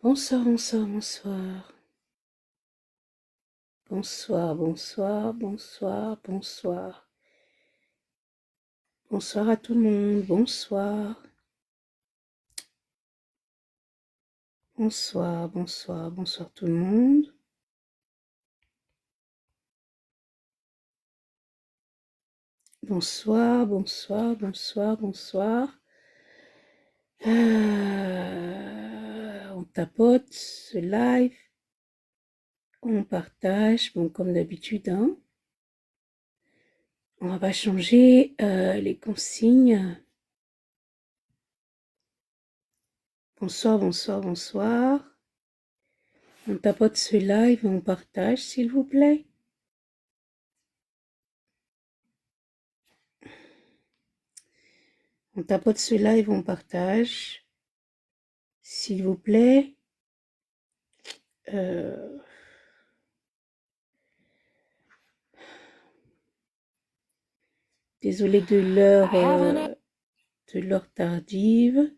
Bonsoir, bonsoir, bonsoir. Bonsoir, bonsoir, bonsoir, bonsoir. Bonsoir à tout le monde, bonsoir. Bonsoir, bonsoir, bonsoir tout le monde. Bonsoir, bonsoir, bonsoir, bonsoir. On tapote ce live. On partage, bon comme d'habitude, hein. On va pas changer les consignes. Bonsoir, bonsoir, bonsoir. On tapote ce live et on partage, s'il vous plaît. On tapote ce live, on partage, s'il vous plaît. Désolée de l'heure tardive,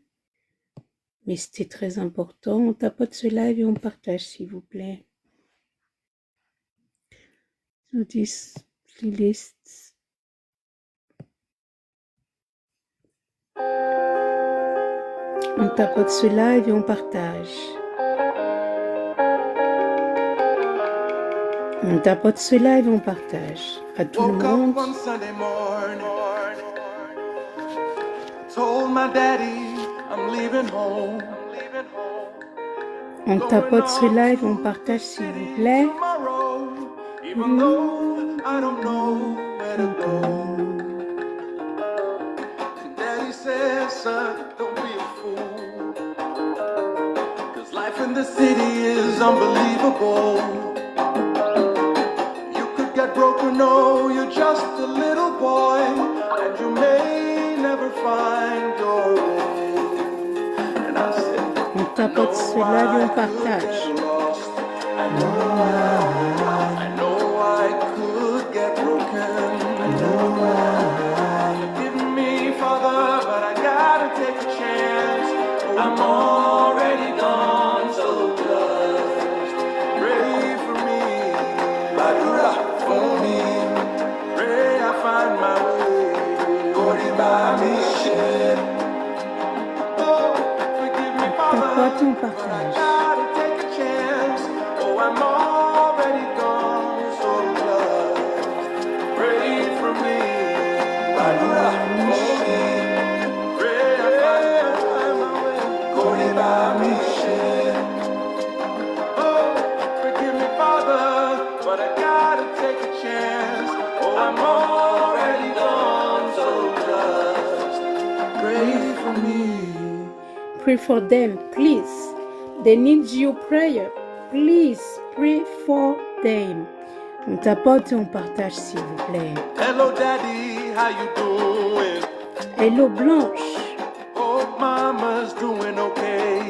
mais c'était très important. On tapote ce live et on partage, s'il vous plaît. Notice, playlist. On tapote ce live et on partage. On tapote ce live et on partage. À tout le monde. On tapote ce live et on partage, s'il vous plaît. Daddy says, son, don't be a fool. 'Cause life in the city is unbelievable. You could get broken, no, you're just a little boy, and you may never find your way. And I said, on tapote cela et on partage. I know I could get broken. Forgive me, Father, but I gotta take a chance. I'm already gone, so just pray for me. Badura for me. Pray I find my way. Gori by me shit. Oh, forgive me, Father, but I gotta take a chance. Oh, I'm already gone, so just pray for me. Badura for me. Pray I find my way. Gori by me shit. Oh, forgive me, Father, but I gotta take a chance. Oh, I'm already gone, so just pray for me. Pray for them, please. They need your prayer. Please pray for them. On tapote et on partage, s'il vous plaît. Hello, Daddy, how you doing? Hello, Blanche. Hope Mama's doing okay.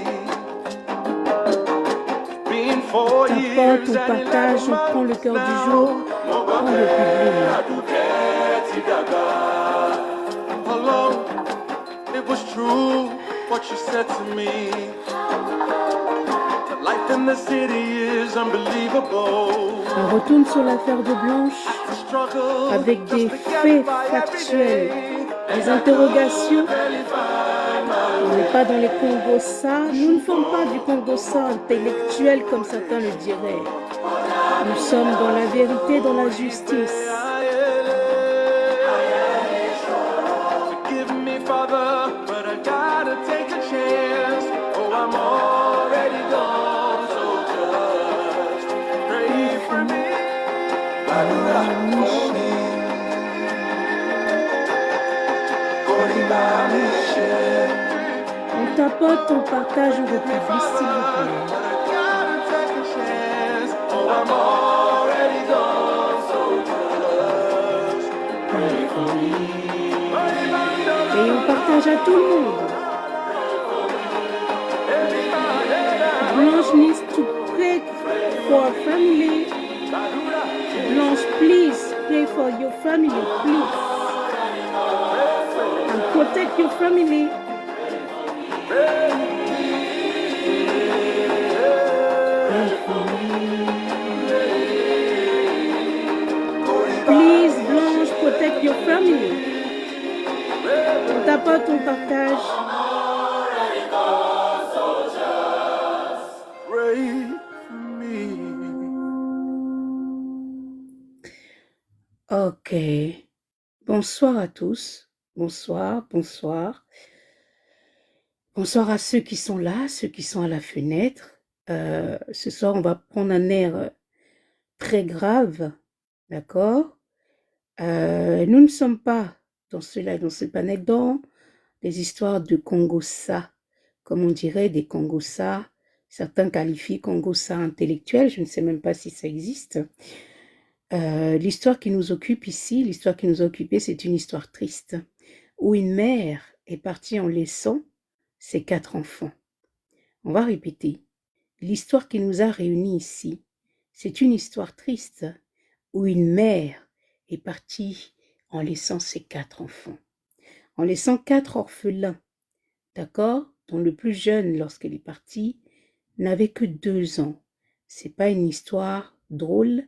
Been 4 years, on partage, on prend le cœur du jour, on prend le public. Hello, it was true what you said to me. Life in the city is unbelievable. On retourne sur l'affaire de Blanche avec des faits factuels, des interrogations. On n'est pas dans les Congo-ça. Nous ne sommes pas du Congo-ça intellectuel comme certains le diraient. Nous sommes dans la vérité, dans la justice. Forgive me, Father, but I gotta take a chance. Oh, I'm already gone, so just pray for me. On tapote, on partage, on republie, s'il vous plaît. Et on partage à tout le monde. Blanche needs to pray for her family. Blanche, please pray for your family, please. And protect your family. t'as pas ton partage. Pray for me. Ok. Bonsoir à tous. Bonsoir, bonsoir. Bonsoir à ceux qui sont là, ceux qui sont à la fenêtre. Ce soir, on va prendre un air très grave, d'accord? Nous ne sommes pas dans ce panel, dans les histoires de Congossa, comme on dirait des Congossa. Certains qualifient Congossa intellectuel, je ne sais même pas si ça existe. L'histoire qui nous occupe ici, l'histoire qui nous a occupés, c'est une histoire triste, où une mère est partie en laissant ses 4 enfants. On va répéter. L'histoire qui nous a réunis ici, c'est une histoire triste, où une mère est partie en laissant ses 4 enfants. En laissant 4 orphelins, d'accord, dont le plus jeune, lorsqu'elle est partie, n'avait que 2 ans. C'est pas une histoire drôle,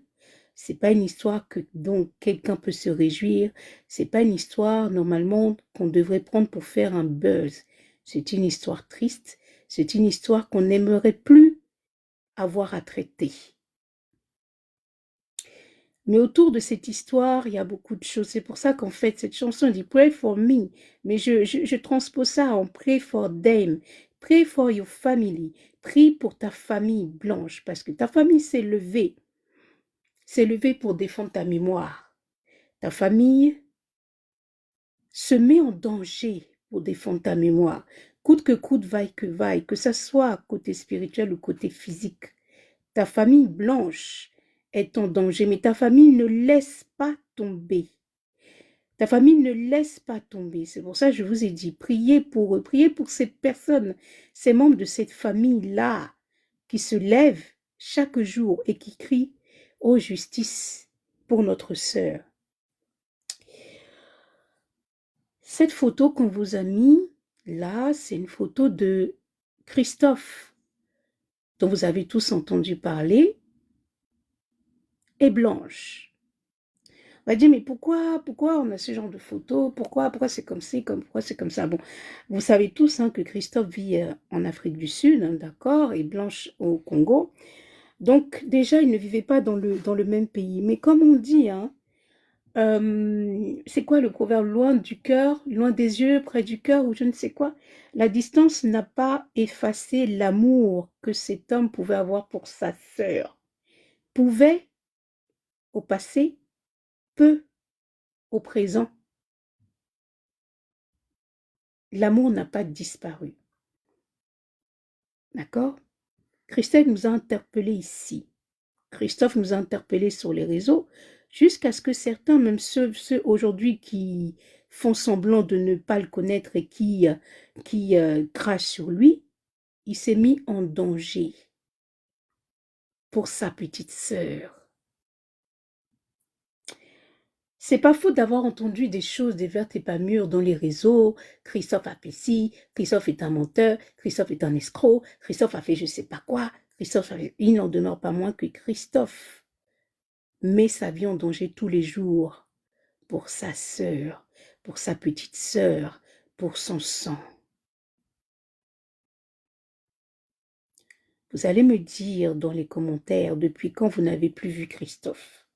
c'est pas une histoire dont quelqu'un peut se réjouir, c'est pas une histoire normalement qu'on devrait prendre pour faire un buzz. C'est une histoire triste, c'est une histoire qu'on n'aimerait plus avoir à traiter. Mais autour de cette histoire, il y a beaucoup de choses. C'est pour ça qu'en fait, cette chanson dit « Pray for me ». Mais je transpose ça en « Pray for them ». « Pray for your family ». Prie pour ta famille blanche, parce que ta famille s'est levée. S'est levée pour défendre ta mémoire. Ta famille se met en danger pour défendre ta mémoire. Coûte, vaille, que ça soit côté spirituel ou côté physique. Ta famille blanche est en danger, mais ta famille ne laisse pas tomber. Ta famille ne laisse pas tomber. C'est pour ça que je vous ai dit, priez pour eux, priez pour ces personnes, ces membres de cette famille-là, qui se lèvent chaque jour et qui crient « Oh justice pour notre sœur ». Cette photo qu'on vous a mis, là, c'est une photo de Christophe, dont vous avez tous entendu parler, et Blanche. On va dire, mais pourquoi on a ce genre de photos? Pourquoi c'est comme ça, pourquoi c'est comme ça? Bon, vous savez tous hein, que Christophe vit en Afrique du Sud, hein, d'accord, et Blanche au Congo. Donc, déjà, ils ne vivaient pas dans le même pays. Mais comme on dit, hein, c'est quoi le proverbe? Loin du cœur, loin des yeux, près du cœur, ou je ne sais quoi. La distance n'a pas effacé l'amour que cet homme pouvait avoir pour sa sœur. Pouvait, au passé, peut, au présent. L'amour n'a pas disparu. D'accord? Christelle nous a interpellés ici. Christophe nous a interpellés sur les réseaux, jusqu'à ce que certains, même ceux aujourd'hui qui font semblant de ne pas le connaître et qui crachent sur lui, il s'est mis en danger pour sa petite sœur. C'est pas faute d'avoir entendu des choses des vertes et pas mûres dans les réseaux. Christophe a fait ci, Christophe est un menteur, Christophe est un escroc, Christophe a fait je sais pas quoi, il n'en demeure pas moins que Christophe met sa vie en danger tous les jours pour sa sœur, pour sa petite sœur, pour son sang. Vous allez me dire dans les commentaires depuis quand vous n'avez plus vu Christophe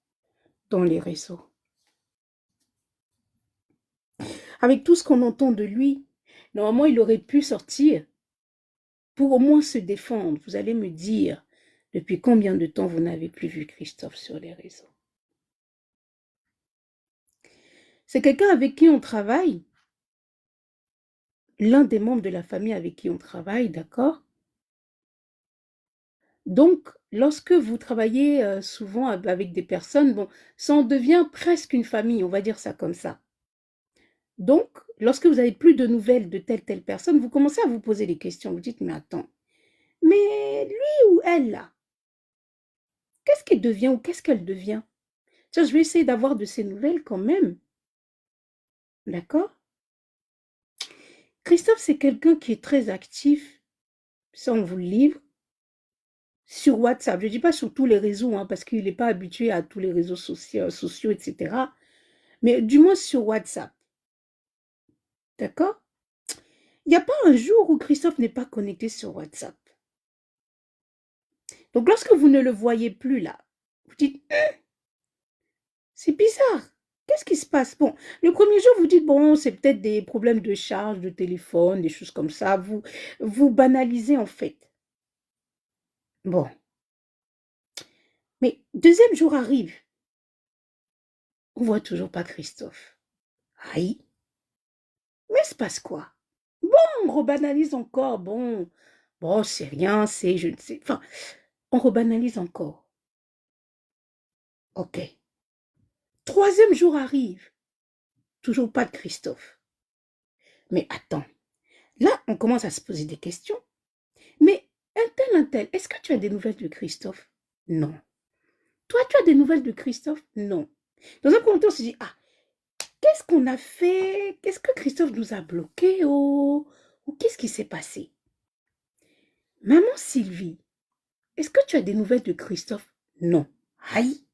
dans les réseaux. Avec tout ce qu'on entend de lui, normalement, il aurait pu sortir pour au moins se défendre. Vous allez me dire depuis combien de temps vous n'avez plus vu Christophe sur les réseaux. C'est quelqu'un avec qui on travaille, l'un des membres de la famille avec qui on travaille, d'accord? Donc, lorsque vous travaillez souvent avec des personnes, bon, ça en devient presque une famille, on va dire ça comme ça. Donc, lorsque vous n'avez plus de nouvelles de telle personne, vous commencez à vous poser des questions. Vous dites, mais attends, mais lui ou elle là, qu'est-ce qu'il devient ou qu'est-ce qu'elle devient? Tiens, je vais essayer d'avoir de ces nouvelles quand même. D'accord? Christophe, c'est quelqu'un qui est très actif, ça on vous le livre, sur WhatsApp. Je ne dis pas sur tous les réseaux, hein, parce qu'il n'est pas habitué à tous les réseaux sociaux, etc. Mais du moins sur WhatsApp. D'accord? Il n'y a pas un jour où Christophe n'est pas connecté sur WhatsApp. Donc, lorsque vous ne le voyez plus là, vous dites, c'est bizarre. Qu'est-ce qui se passe? Bon, le premier jour, vous dites, bon, c'est peut-être des problèmes de charge de téléphone, des choses comme ça. Vous banalisez en fait. Bon, mais deuxième jour arrive, on voit toujours pas Christophe. Aïe, mais il se passe quoi? Bon, on rebanalise encore. Bon, c'est rien, c'est, je ne sais. Enfin, on rebanalise encore. Ok. Troisième jour arrive, toujours pas de Christophe. Mais attends, là, on commence à se poser des questions. Mais un tel, est-ce que tu as des nouvelles de Christophe? Non. Toi, tu as des nouvelles de Christophe? Non. Dans un premier temps, on se dit, ah, qu'est-ce qu'on a fait? Qu'est-ce que Christophe nous a bloqué? Oh, ou qu'est-ce qui s'est passé? Maman Sylvie, est-ce que tu as des nouvelles de Christophe? Non. Aïe.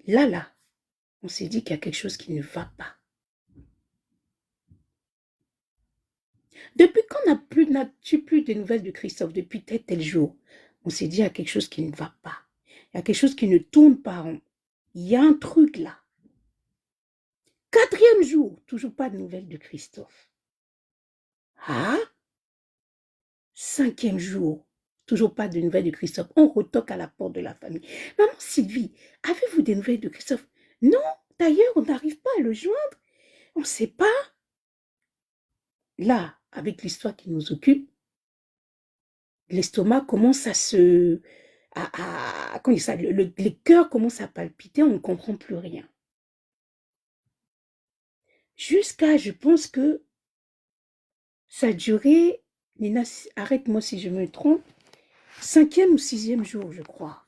Là, on s'est dit qu'il y a quelque chose qui ne va pas. Depuis quand n'as-tu plus de nouvelles de Christophe? Depuis tel jour. On s'est dit qu'il y a quelque chose qui ne va pas. Il y a quelque chose qui ne tourne pas rond. Il y a un truc là. Quatrième jour, toujours pas de nouvelles de Christophe. Ah? Cinquième jour, toujours pas de nouvelles de Christophe. On retoque à la porte de la famille. Maman Sylvie, avez-vous des nouvelles de Christophe? Non, d'ailleurs, on n'arrive pas à le joindre. On ne sait pas. Là, avec l'histoire qui nous occupe, l'estomac commence à se... comment ça, les cœurs commencent à palpiter, on ne comprend plus rien. Jusqu'à, je pense que ça a duré, Nina, arrête-moi si je me trompe, 5e ou 6e jour, je crois.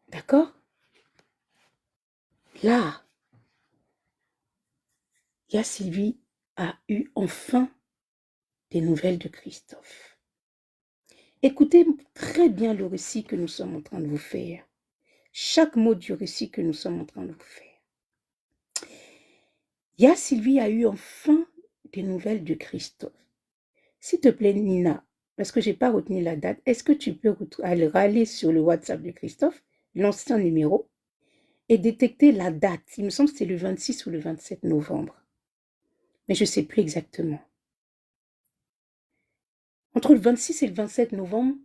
D'accord? Là, Sylvie a eu enfin des nouvelles de Christophe. Écoutez très bien le récit que nous sommes en train de vous faire. Chaque mot du récit que nous sommes en train de vous faire. Sylvie a eu enfin des nouvelles de Christophe. S'il te plaît, Nina, parce que je n'ai pas retenu la date, est-ce que tu peux aller sur le WhatsApp de Christophe, l'ancien numéro, et détecter la date? Il me semble que c'est le 26 ou le 27 novembre. Mais je ne sais plus exactement. Entre le 26 et le 27 novembre,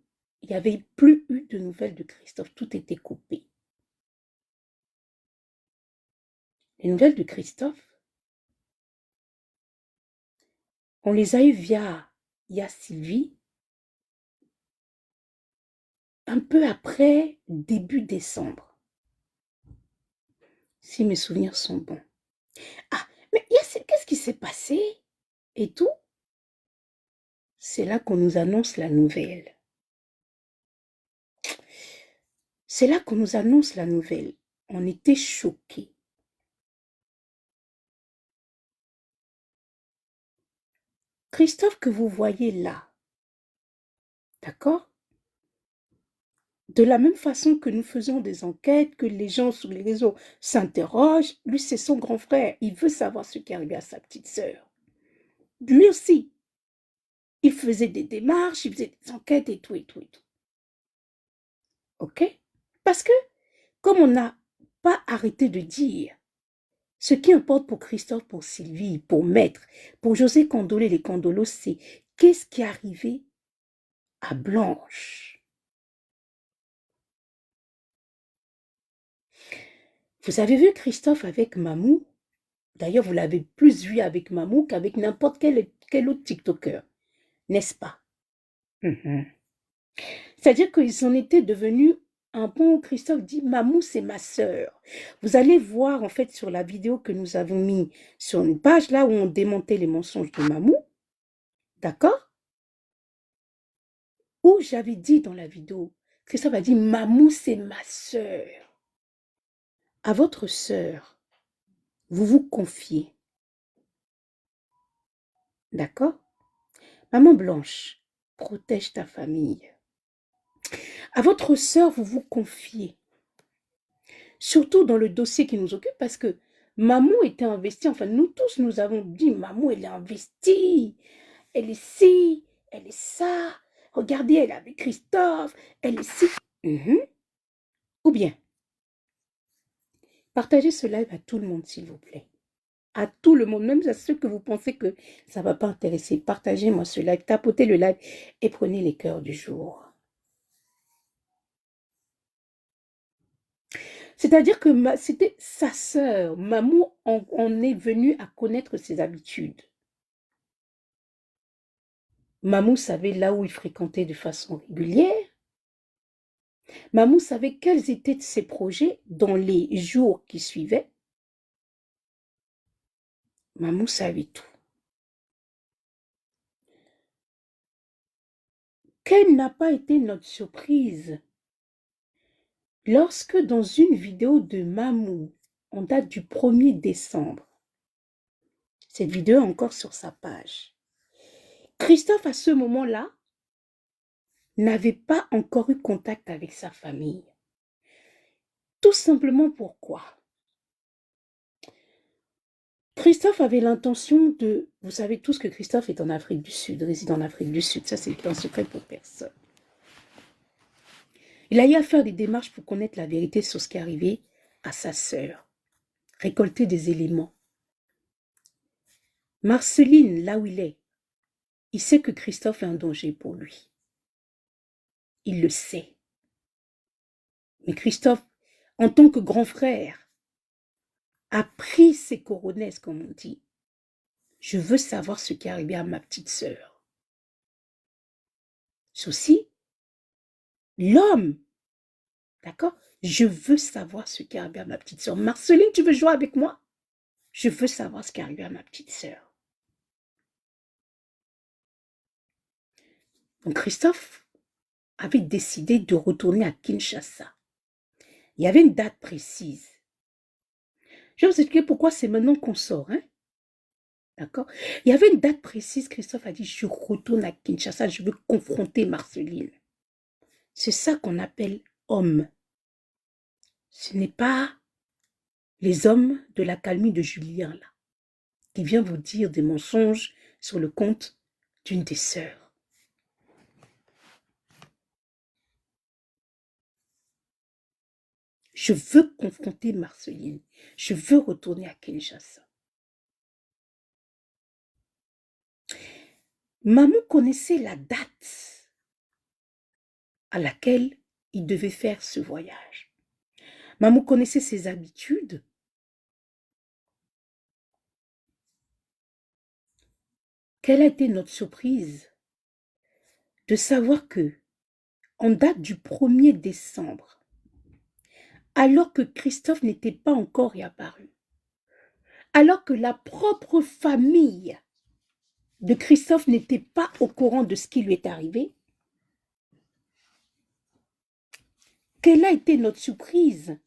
il n'y avait plus eu de nouvelles de Christophe. Tout était coupé. Les nouvelles de Christophe, on les a eues via Sylvie, un peu après début décembre. Si mes souvenirs sont bons. Ah, mais qu'est-ce qui s'est passé? Et tout? C'est là qu'on nous annonce la nouvelle. C'est là qu'on nous annonce la nouvelle. On était choqués. Christophe que vous voyez là, d'accord? De la même façon que nous faisons des enquêtes, que les gens sur les réseaux s'interrogent, lui c'est son grand frère, il veut savoir ce qui est arrivé à sa petite sœur. Lui aussi, il faisait des démarches, il faisait des enquêtes et tout, et tout, et tout. Ok? Parce que, comme on n'a pas arrêté de dire, ce qui importe pour Christophe, pour Sylvie, pour Maître, pour José Condolé, les Condolos, c'est qu'est-ce qui est arrivé à Blanche. Vous avez vu Christophe avec Mamou? D'ailleurs, vous l'avez plus vu avec Mamou qu'avec n'importe quel autre TikToker, n'est-ce pas? C'est-à-dire qu'ils en étaient devenus un point où Christophe dit « Mamou, c'est ma sœur ». Vous allez voir en fait sur la vidéo que nous avons mis sur une page là où on démontait les mensonges de Mamou, d'accord? Où j'avais dit dans la vidéo, Christophe a dit « Mamou, c'est ma sœur ». À votre sœur, vous vous confiez. D'accord? Maman Blanche, protège ta famille. À votre sœur, vous vous confiez. Surtout dans le dossier qui nous occupe, parce que Maman était investie, enfin nous tous nous avons dit, maman elle est investie, elle est ci, elle est ça, regardez elle est avec Christophe, elle est ci. Ou bien, partagez ce live à tout le monde s'il vous plaît. À tout le monde, même à ceux que vous pensez que ça ne va pas intéresser. Partagez-moi ce live, tapotez le live et prenez les cœurs du jour. C'est-à-dire que c'était sa sœur. Maman on est venu à connaître ses habitudes. Maman savait là où il fréquentait de façon régulière. Maman savait quels étaient ses projets dans les jours qui suivaient. Maman savait tout. Quelle n'a pas été notre surprise lorsque dans une vidéo de Mamou, en date du 1er décembre, cette vidéo est encore sur sa page, Christophe à ce moment-là n'avait pas encore eu contact avec sa famille. Tout simplement pourquoi? Christophe avait l'intention de... Vous savez tous que Christophe est en Afrique du Sud, réside en Afrique du Sud. Ça, c'est un secret pour personne. Il a eu à faire des démarches pour connaître la vérité sur ce qui est arrivé à sa sœur. Récolter des éléments. Marceline, là où il est, il sait que Christophe est un danger pour lui. Il le sait. Mais Christophe, en tant que grand frère, a pris ses coronesses, comme on dit. Je veux savoir ce qui est arrivé à ma petite sœur. Ceci, l'homme, d'accord? Je veux savoir ce qui est arrivé à ma petite sœur. Marceline, tu veux jouer avec moi? Je veux savoir ce qui est arrivé à ma petite sœur. Donc Christophe avait décidé de retourner à Kinshasa. Il y avait une date précise. Je vais vous expliquer pourquoi c'est maintenant qu'on sort, hein? D'accord? Il y avait une date précise, Christophe a dit, je retourne à Kinshasa, je veux confronter Marceline. C'est ça qu'on appelle homme. Ce n'est pas les hommes de l'accalmie de Julien, là, qui vient vous dire des mensonges sur le compte d'une des sœurs. Je veux confronter Marceline. Je veux retourner à Kinshasa. Maman connaissait la date à laquelle il devait faire ce voyage. Maman connaissait ses habitudes. Quelle a été notre surprise de savoir que, en date du 1er décembre, alors que Christophe n'était pas encore réapparu, alors que la propre famille de Christophe n'était pas au courant de ce qui lui est arrivé, quelle a été notre surprise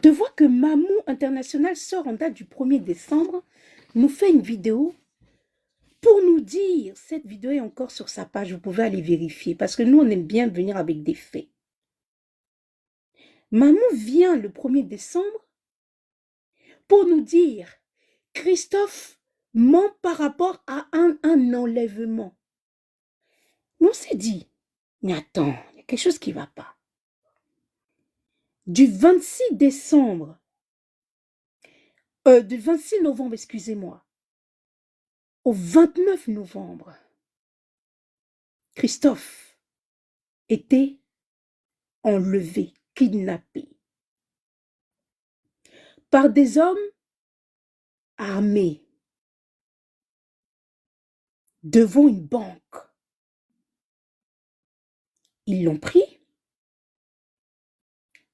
de voir que Maman International sort en date du 1er décembre, nous fait une vidéo pour nous dire, cette vidéo est encore sur sa page, vous pouvez aller vérifier, parce que nous, on aime bien venir avec des faits. Maman vient le 1er décembre pour nous dire, Christophe ment par rapport à un enlèvement. Mais on s'est dit, mais attends, il y a quelque chose qui ne va pas. Du 26 décembre, du 26 novembre, excusez-moi, au 29 novembre, Christophe était enlevé, kidnappé par des hommes armés devant une banque. Ils l'ont pris,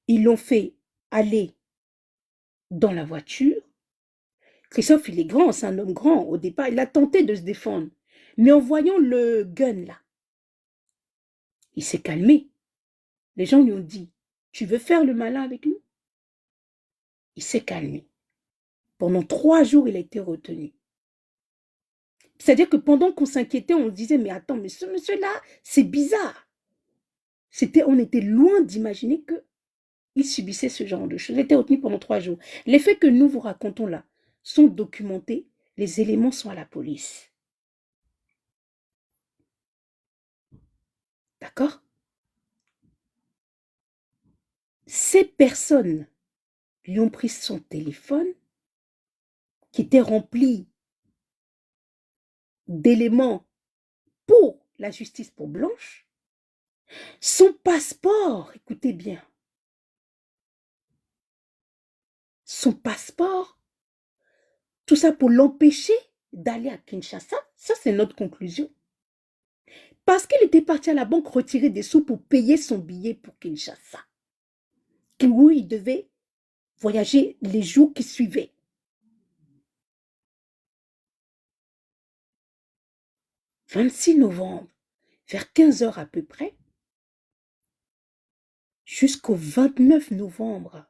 ils l'ont fait aller dans la voiture. Christophe, il est grand, c'est un homme grand. Au départ, il a tenté de se défendre. Mais en voyant le gun là, il s'est calmé. Les gens lui ont dit, tu veux faire le malin avec nous? Il s'est calmé. Pendant 3 jours, il a été retenu. C'est-à-dire que pendant qu'on s'inquiétait, on se disait, mais attends, mais ce monsieur-là, c'est bizarre. On était loin d'imaginer il subissait ce genre de choses. Il était retenu pendant 3 jours. Les faits que nous vous racontons là sont documentés. Les éléments sont à la police. D'accord? Ces personnes lui ont pris son téléphone qui était rempli d'éléments pour la justice pour Blanche. Son passeport, écoutez bien, son passeport, tout ça pour l'empêcher d'aller à Kinshasa. Ça, c'est notre conclusion. Parce qu'il était parti à la banque retirer des sous pour payer son billet pour Kinshasa. Où il devait voyager les jours qui suivaient. « 26 novembre, vers 15 heures à peu près, jusqu'au 29 novembre,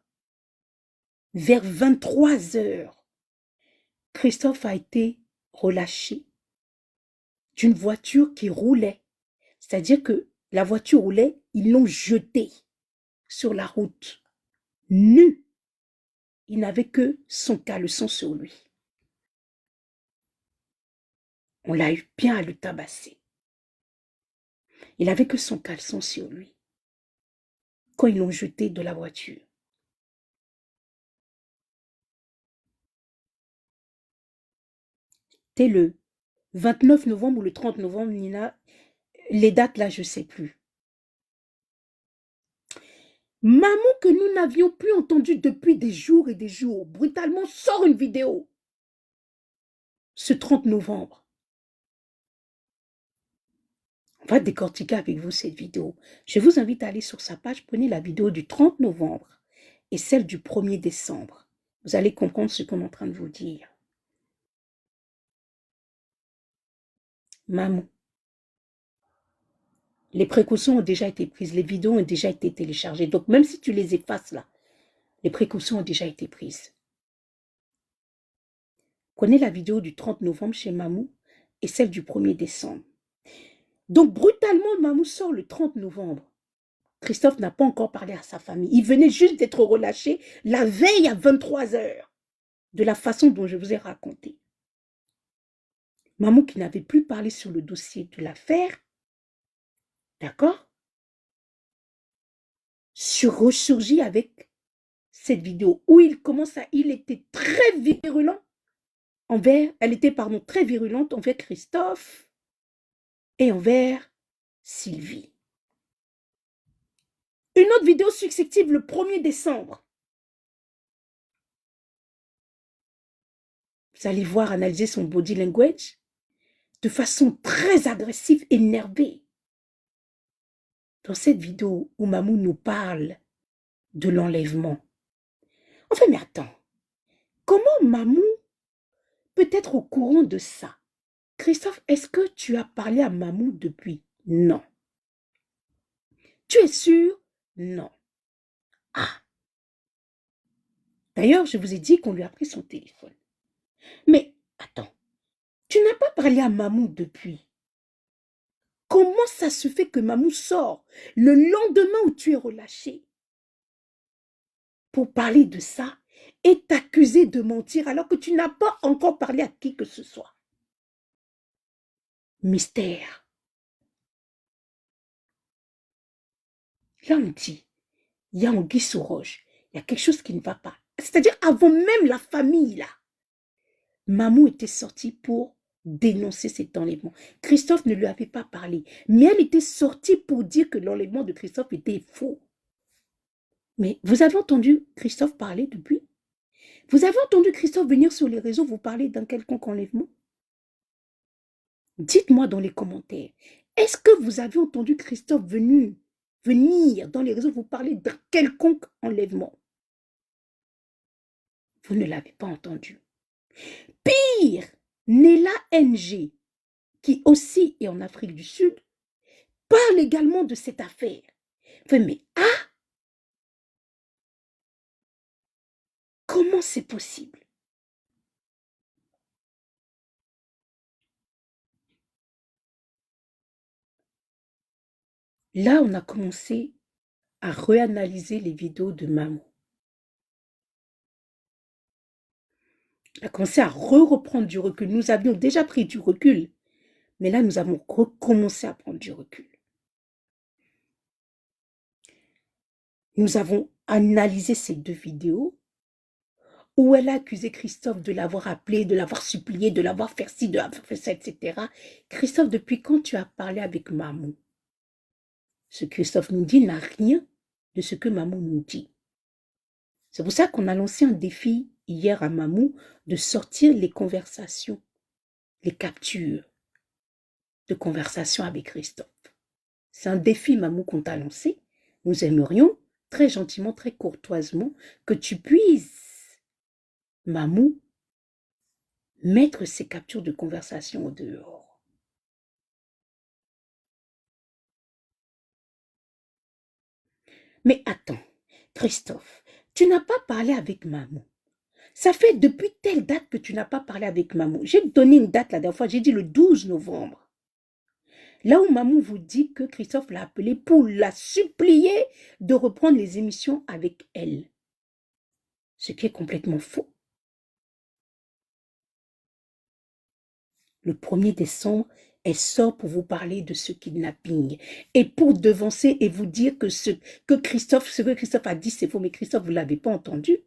vers 23 heures, Christophe a été relâché d'une voiture qui roulait. C'est-à-dire que la voiture roulait, ils l'ont jeté sur la route, nu. Il n'avait que son caleçon sur lui. On l'a eu bien à le tabasser. Il n'avait que son caleçon sur lui quand ils l'ont jeté de la voiture. C'était le 29 novembre ou le 30 novembre, Nina. Les dates là, je ne sais plus. Maman que nous n'avions plus entendue depuis des jours et des jours, brutalement sort une vidéo. Ce 30 novembre. On va décortiquer avec vous cette vidéo. Je vous invite à aller sur sa page, prenez la vidéo du 30 novembre et celle du 1er décembre. Vous allez comprendre ce qu'on est en train de vous dire. Maman, les précautions ont déjà été prises, les vidéos ont déjà été téléchargées. Donc même si tu les effaces là, les précautions ont déjà été prises. Prenez la vidéo du 30 novembre chez Mamou et celle du 1er décembre. Donc brutalement, Mamou sort le 30 novembre. Christophe n'a pas encore parlé à sa famille. Il venait juste d'être relâché la veille à 23 heures, de la façon dont je vous ai raconté. Mamou qui n'avait plus parlé sur le dossier de l'affaire, d'accord, ressurgit avec cette vidéo où il était très virulent très virulente envers Christophe et envers Sylvie. Une autre vidéo successive le 1er décembre. Vous allez voir analyser son body language de façon très agressive, énervée. Dans cette vidéo où Mamou nous parle de l'enlèvement. Enfin, mais attends, comment Mamou peut être au courant de ça? Christophe, est-ce que tu as parlé à Mamou depuis? Non. Tu es sûr? Non. Ah. D'ailleurs, je vous ai dit qu'on lui a pris son téléphone. Mais, attends, tu n'as pas parlé à Mamou depuis. Comment ça se fait que Mamou sort le lendemain où tu es relâché pour parler de ça et t'accuser de mentir alors que tu n'as pas encore parlé à qui que ce soit? Mystère. Là, on dit, il y a anguille sous roche, il y a quelque chose qui ne va pas. C'est-à-dire, avant même la famille, là, Mamou était sortie pour dénoncer cet enlèvement. Christophe ne lui avait pas parlé, mais elle était sortie pour dire que l'enlèvement de Christophe était faux. Mais vous avez entendu Christophe parler depuis? Vous avez entendu Christophe venir sur les réseaux vous parler d'un quelconque enlèvement? Dites-moi dans les commentaires, est-ce que vous avez entendu Christophe venir dans les réseaux vous parler d'un quelconque enlèvement? Vous ne l'avez pas entendu. Pire, Nella NG, qui aussi est en Afrique du Sud, parle également de cette affaire. Mais comment c'est possible? Là, on a commencé à réanalyser les vidéos de maman. On a commencé à reprendre du recul. Nous avions déjà pris du recul, mais là, nous avons recommencé à prendre du recul. Nous avons analysé ces 2 vidéos où elle a accusé Christophe de l'avoir appelé, de l'avoir supplié, de l'avoir fait ci, de l'avoir fait ça, etc. Christophe, depuis quand tu as parlé avec maman? Ce que Christophe nous dit n'a rien de ce que maman nous dit. C'est pour ça qu'on a lancé un défi hier à Mamou de sortir les conversations, les captures de conversations avec Christophe. C'est un défi, Mamou, qu'on t'a lancé. Nous aimerions très gentiment, très courtoisement que tu puisses, Mamou, mettre ces captures de conversation au dehors. Mais attends, Christophe, tu n'as pas parlé avec Mamou. Ça fait depuis telle date que tu n'as pas parlé avec Mamou. J'ai donné une date la dernière fois, j'ai dit le 12 novembre. Là où Mamou vous dit que Christophe l'a appelé pour la supplier de reprendre les émissions avec elle. Ce qui est complètement faux. Le 1er décembre, elle sort pour vous parler de ce kidnapping et pour devancer et vous dire que ce que Christophe a dit, c'est faux. Mais Christophe, vous ne l'avez pas entendu.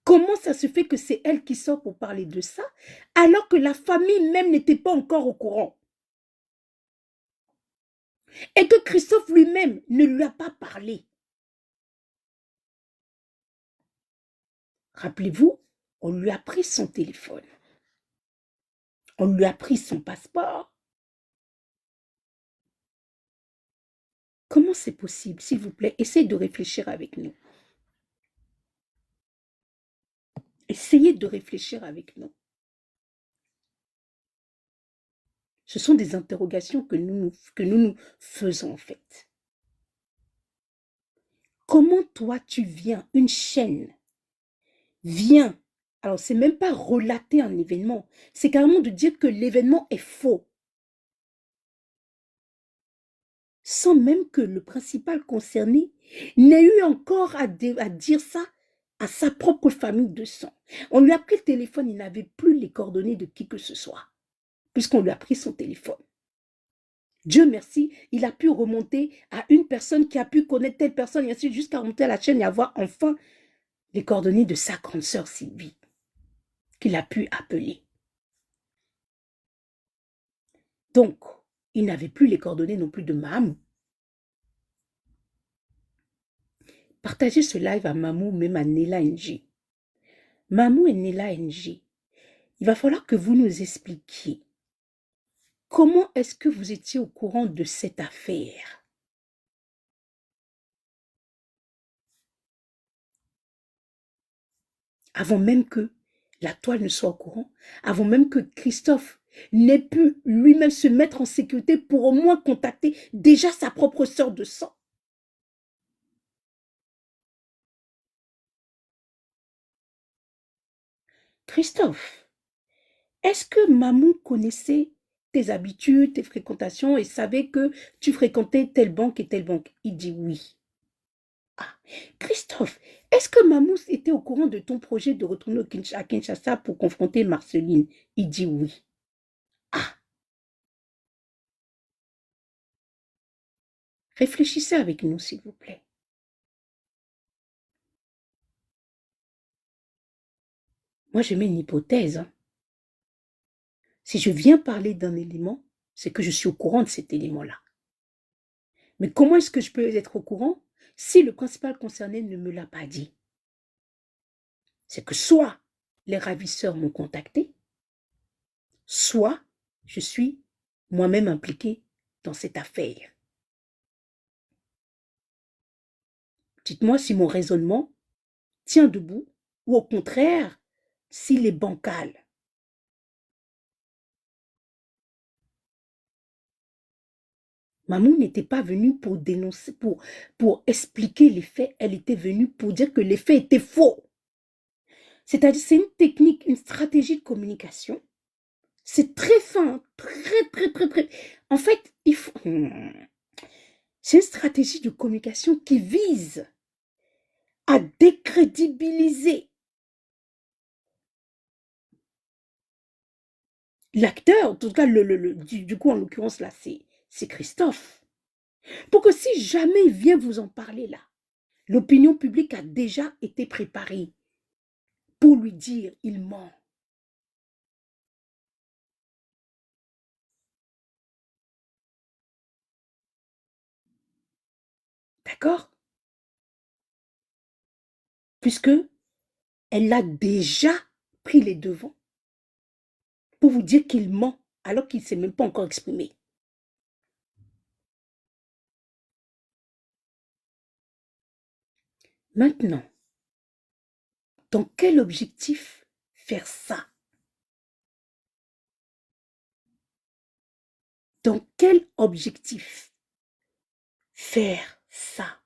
Comment ça se fait que c'est elle qui sort pour parler de ça, alors que la famille même n'était pas encore au courant? Et que Christophe lui-même ne lui a pas parlé. Rappelez-vous, on lui a pris son téléphone. On lui a pris son passeport. Comment c'est possible? S'il vous plaît, essayez de réfléchir avec nous. Essayez de réfléchir avec nous. Ce sont des interrogations que nous nous faisons en fait. Comment toi tu viens, une chaîne vient, alors c'est même pas relater un événement, c'est carrément de dire que l'événement est faux. Sans même que le principal concerné n'ait eu encore à dire ça à sa propre famille de sang. On lui a pris le téléphone, il n'avait plus les coordonnées de qui que ce soit, puisqu'on lui a pris son téléphone. Dieu merci, il a pu remonter à une personne qui a pu connaître telle personne, et ainsi jusqu'à remonter à la chaîne et avoir enfin les coordonnées de sa grande sœur Sylvie, qu'il a pu appeler. Donc, il n'avait plus les coordonnées non plus de Mamou. Partagez ce live à Mamou, même à Nela NG. Mamou et Nela NG, il va falloir que vous nous expliquiez comment est-ce que vous étiez au courant de cette affaire. Avant même que la toile ne soit au courant, avant même que Christophe n'ait pu lui-même se mettre en sécurité pour au moins contacter déjà sa propre sœur de sang. Christophe, est-ce que Mamou connaissait tes habitudes, tes fréquentations et savait que tu fréquentais telle banque et telle banque? Il dit oui. Ah, Christophe, est-ce que Mamou était au courant de ton projet de retourner à Kinshasa pour confronter Marceline? Il dit oui. Ah, réfléchissez avec nous, s'il vous plaît. Moi, je mets une hypothèse. Hein. Si je viens parler d'un élément, c'est que je suis au courant de cet élément-là. Mais comment est-ce que je peux être au courant si le principal concerné ne me l'a pas dit? C'est que soit les ravisseurs m'ont contacté, soit je suis moi-même impliquée dans cette affaire. Dites-moi si mon raisonnement tient debout ou au contraire, s'il est bancal. Mamou n'était pas venue pour dénoncer, pour expliquer les faits, elle était venue pour dire que les faits étaient faux. C'est-à-dire, c'est une technique, une stratégie de communication. C'est très fin, très, très, très, très. En fait, il faut... C'est une stratégie de communication qui vise à décrédibiliser l'acteur, en tout cas, du coup, en l'occurrence, là, c'est Christophe. Pour que si jamais il vient vous en parler là, l'opinion publique a déjà été préparée pour lui dire il ment. D'accord? Puisque elle a déjà pris les devants pour vous dire qu'il ment alors qu'il ne s'est même pas encore exprimé. Maintenant, dans quel objectif faire ça? Dans quel objectif faire ça?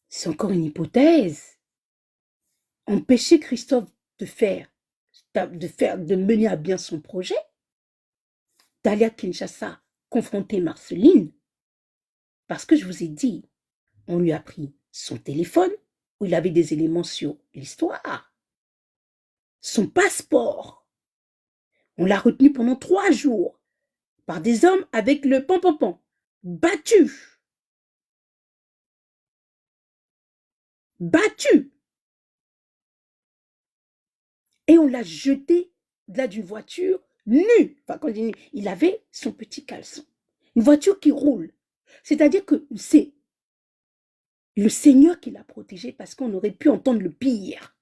C'est encore une hypothèse. Empêcher Christophe de de mener à bien son projet, d'aller à Kinshasa confronter Marceline, parce que je vous ai dit, on lui a pris son téléphone où il avait des éléments sur l'histoire, son passeport. On l'a retenu pendant 3 jours par des hommes avec le pom-pom-pom, battu. Battu. Et on l'a jeté là d'une voiture nue. Enfin, quand il avait son petit caleçon. Une voiture qui roule. C'est-à-dire que c'est le Seigneur qui l'a protégé parce qu'on aurait pu entendre le pire.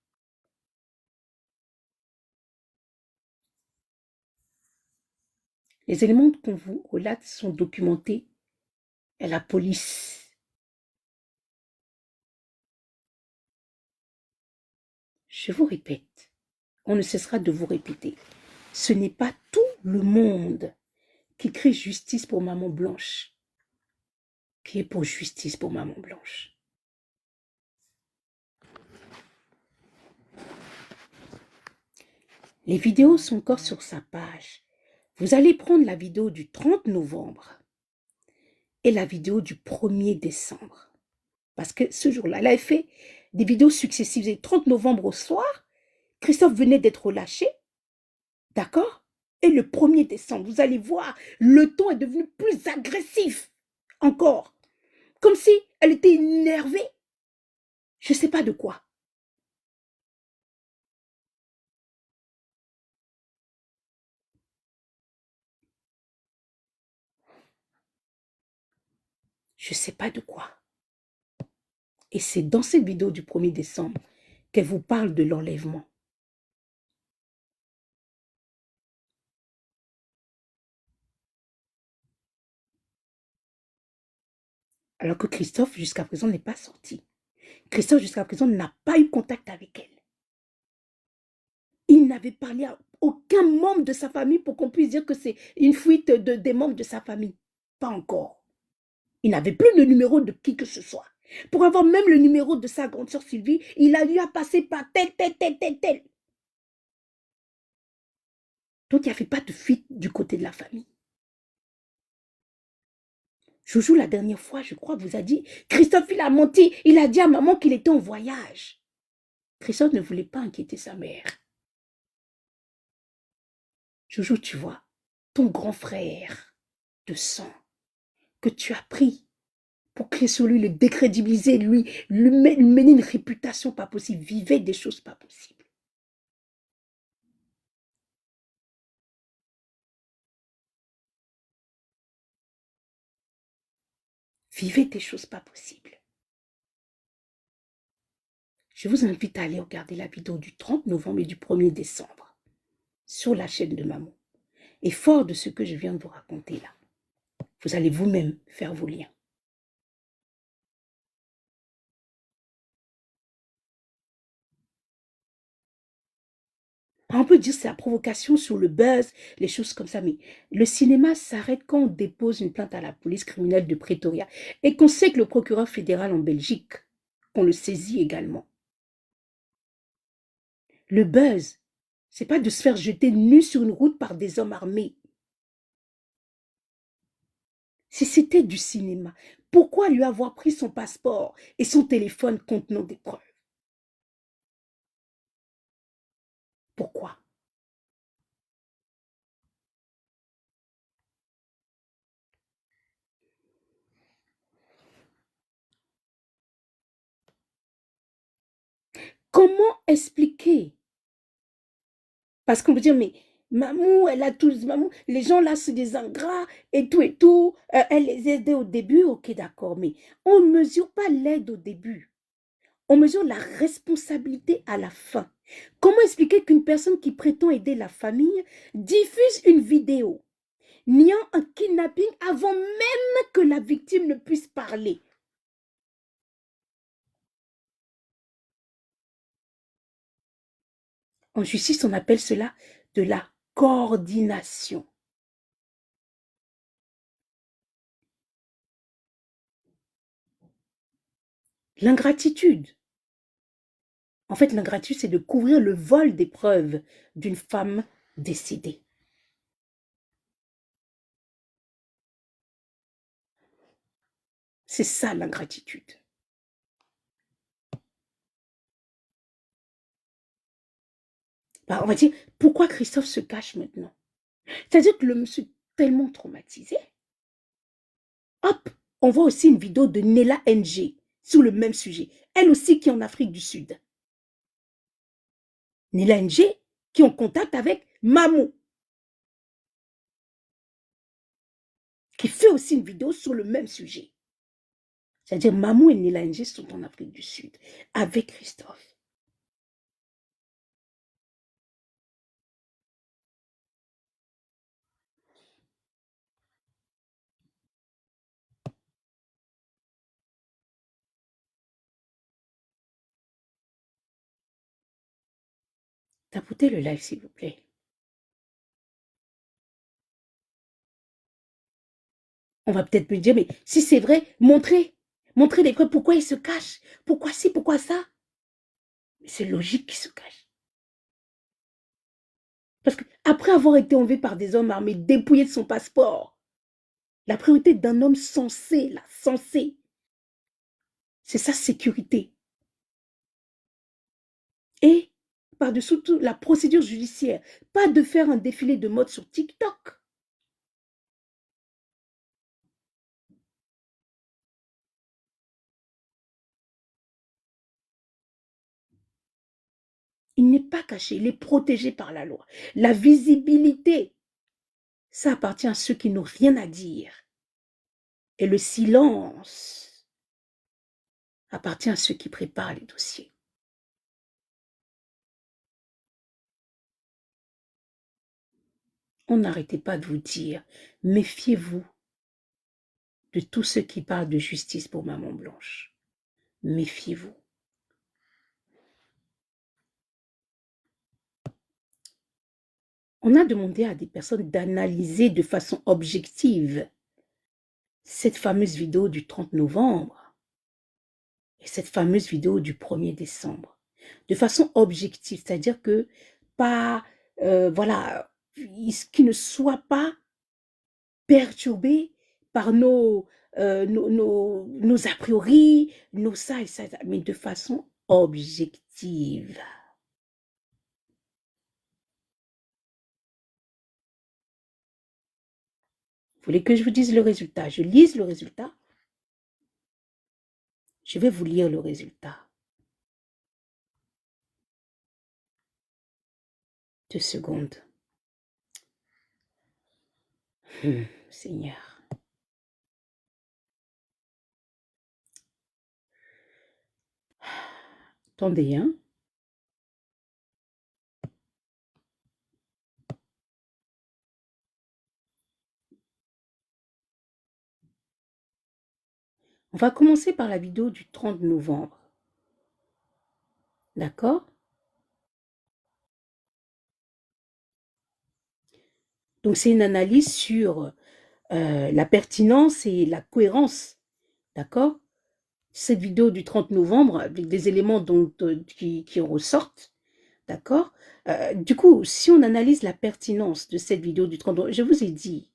Les éléments qu'on vous relate sont documentés à la police. Je vous répète, on ne cessera de vous répéter. Ce n'est pas tout le monde qui crie justice pour Maman Blanche, qui est pour justice pour Maman Blanche. Les vidéos sont encore sur sa page. Vous allez prendre la vidéo du 30 novembre et la vidéo du 1er décembre. Parce que ce jour-là, elle avait fait des vidéos successives. Le 30 novembre au soir, Christophe venait d'être relâché. D'accord? Et le 1er décembre, vous allez voir, le ton est devenu plus agressif encore. Comme si elle était énervée. Je ne sais pas de quoi. Je ne sais pas de quoi. Et c'est dans cette vidéo du 1er décembre qu'elle vous parle de l'enlèvement. Alors que Christophe, jusqu'à présent, n'est pas sorti. Christophe, jusqu'à présent, n'a pas eu contact avec elle. Il n'avait parlé à aucun membre de sa famille pour qu'on puisse dire que c'est une fuite des membres de sa famille. Pas encore. Il n'avait plus le numéro de qui que ce soit. Pour avoir même le numéro de sa grande sœur Sylvie, il a eu à passer par tel. Donc, il n'y avait pas de fuite du côté de la famille. Joujou, la dernière fois, je crois, vous a dit, Christophe, il a menti. Il a dit à maman qu'il était en voyage. Christophe ne voulait pas inquiéter sa mère. Joujou, tu vois, ton grand frère de sang que tu as pris pour créer sur lui, le décrédibiliser, lui mener une réputation pas possible, vivait des choses pas possibles. Vivez des choses pas possibles. Je vous invite à aller regarder la vidéo du 30 novembre et du 1er décembre sur la chaîne de Maman. Et fort de ce que je viens de vous raconter là, vous allez vous-même faire vos liens. On peut dire c'est la provocation sur le buzz, les choses comme ça, mais le cinéma s'arrête quand on dépose une plainte à la police criminelle de Pretoria et qu'on sait que le procureur fédéral en Belgique, qu'on le saisit également. Le buzz, c'est pas de se faire jeter nu sur une route par des hommes armés. Si c'était du cinéma, pourquoi lui avoir pris son passeport et son téléphone contenant des preuves? Pourquoi? Comment expliquer? Parce qu'on peut dire, mais Mamou, elle a tous, Mamou, les gens là, c'est des ingrats et tout, elle les aidait au début, ok, d'accord, mais on ne mesure pas l'aide au début, on mesure la responsabilité à la fin. Comment expliquer qu'une personne qui prétend aider la famille diffuse une vidéo niant un kidnapping avant même que la victime ne puisse parler? En justice, on appelle cela de la coordination. L'ingratitude. En fait, l'ingratitude, c'est de couvrir le vol des preuves d'une femme décédée. C'est ça l'ingratitude. Bah, on va dire, pourquoi Christophe se cache maintenant? C'est-à-dire que le monsieur est tellement traumatisé. Hop, on voit aussi une vidéo de Nella NG sur le même sujet. Elle aussi qui est en Afrique du Sud. Nella NG qui est en contact avec Mamou, qui fait aussi une vidéo sur le même sujet. C'est-à-dire Mamou et Nella NG sont en Afrique du Sud avec Christophe. Tapotez le live, s'il vous plaît. On va peut-être me dire, mais si c'est vrai, montrez. Montrez les preuves. Pourquoi il se cache? Pourquoi ci, pourquoi ça? Mais c'est logique qu'il se cache. Parce qu'après avoir été enlevé par des hommes armés, dépouillé de son passeport, la priorité d'un homme censé, là, censé, c'est sa sécurité. Et, par-dessous tout, la procédure judiciaire. Pas de faire un défilé de mode sur TikTok. Il n'est pas caché, il est protégé par la loi. La visibilité, ça appartient à ceux qui n'ont rien à dire. Et le silence appartient à ceux qui préparent les dossiers. On n'arrêtait pas de vous dire, méfiez-vous de tous ceux qui parlent de justice pour Maman Blanche. Méfiez-vous. On a demandé à des personnes d'analyser de façon objective cette fameuse vidéo du 30 novembre et cette fameuse vidéo du 1er décembre. De façon objective, c'est-à-dire que pas, voilà, qui ne soit pas perturbé par nos a priori, nos ça et ça, mais de façon objective. Vous voulez que je vous dise le résultat? Je lise le résultat. Je vais vous lire le résultat. 2 secondes. Seigneur. Attendez, hein. On va commencer par la vidéo du 30 novembre. D'accord? Donc, c'est une analyse sur la pertinence et la cohérence, d'accord? Cette vidéo du 30 novembre, avec des éléments qui ressortent, d'accord? Du coup, si on analyse la pertinence de cette vidéo du 30 novembre, je vous ai dit,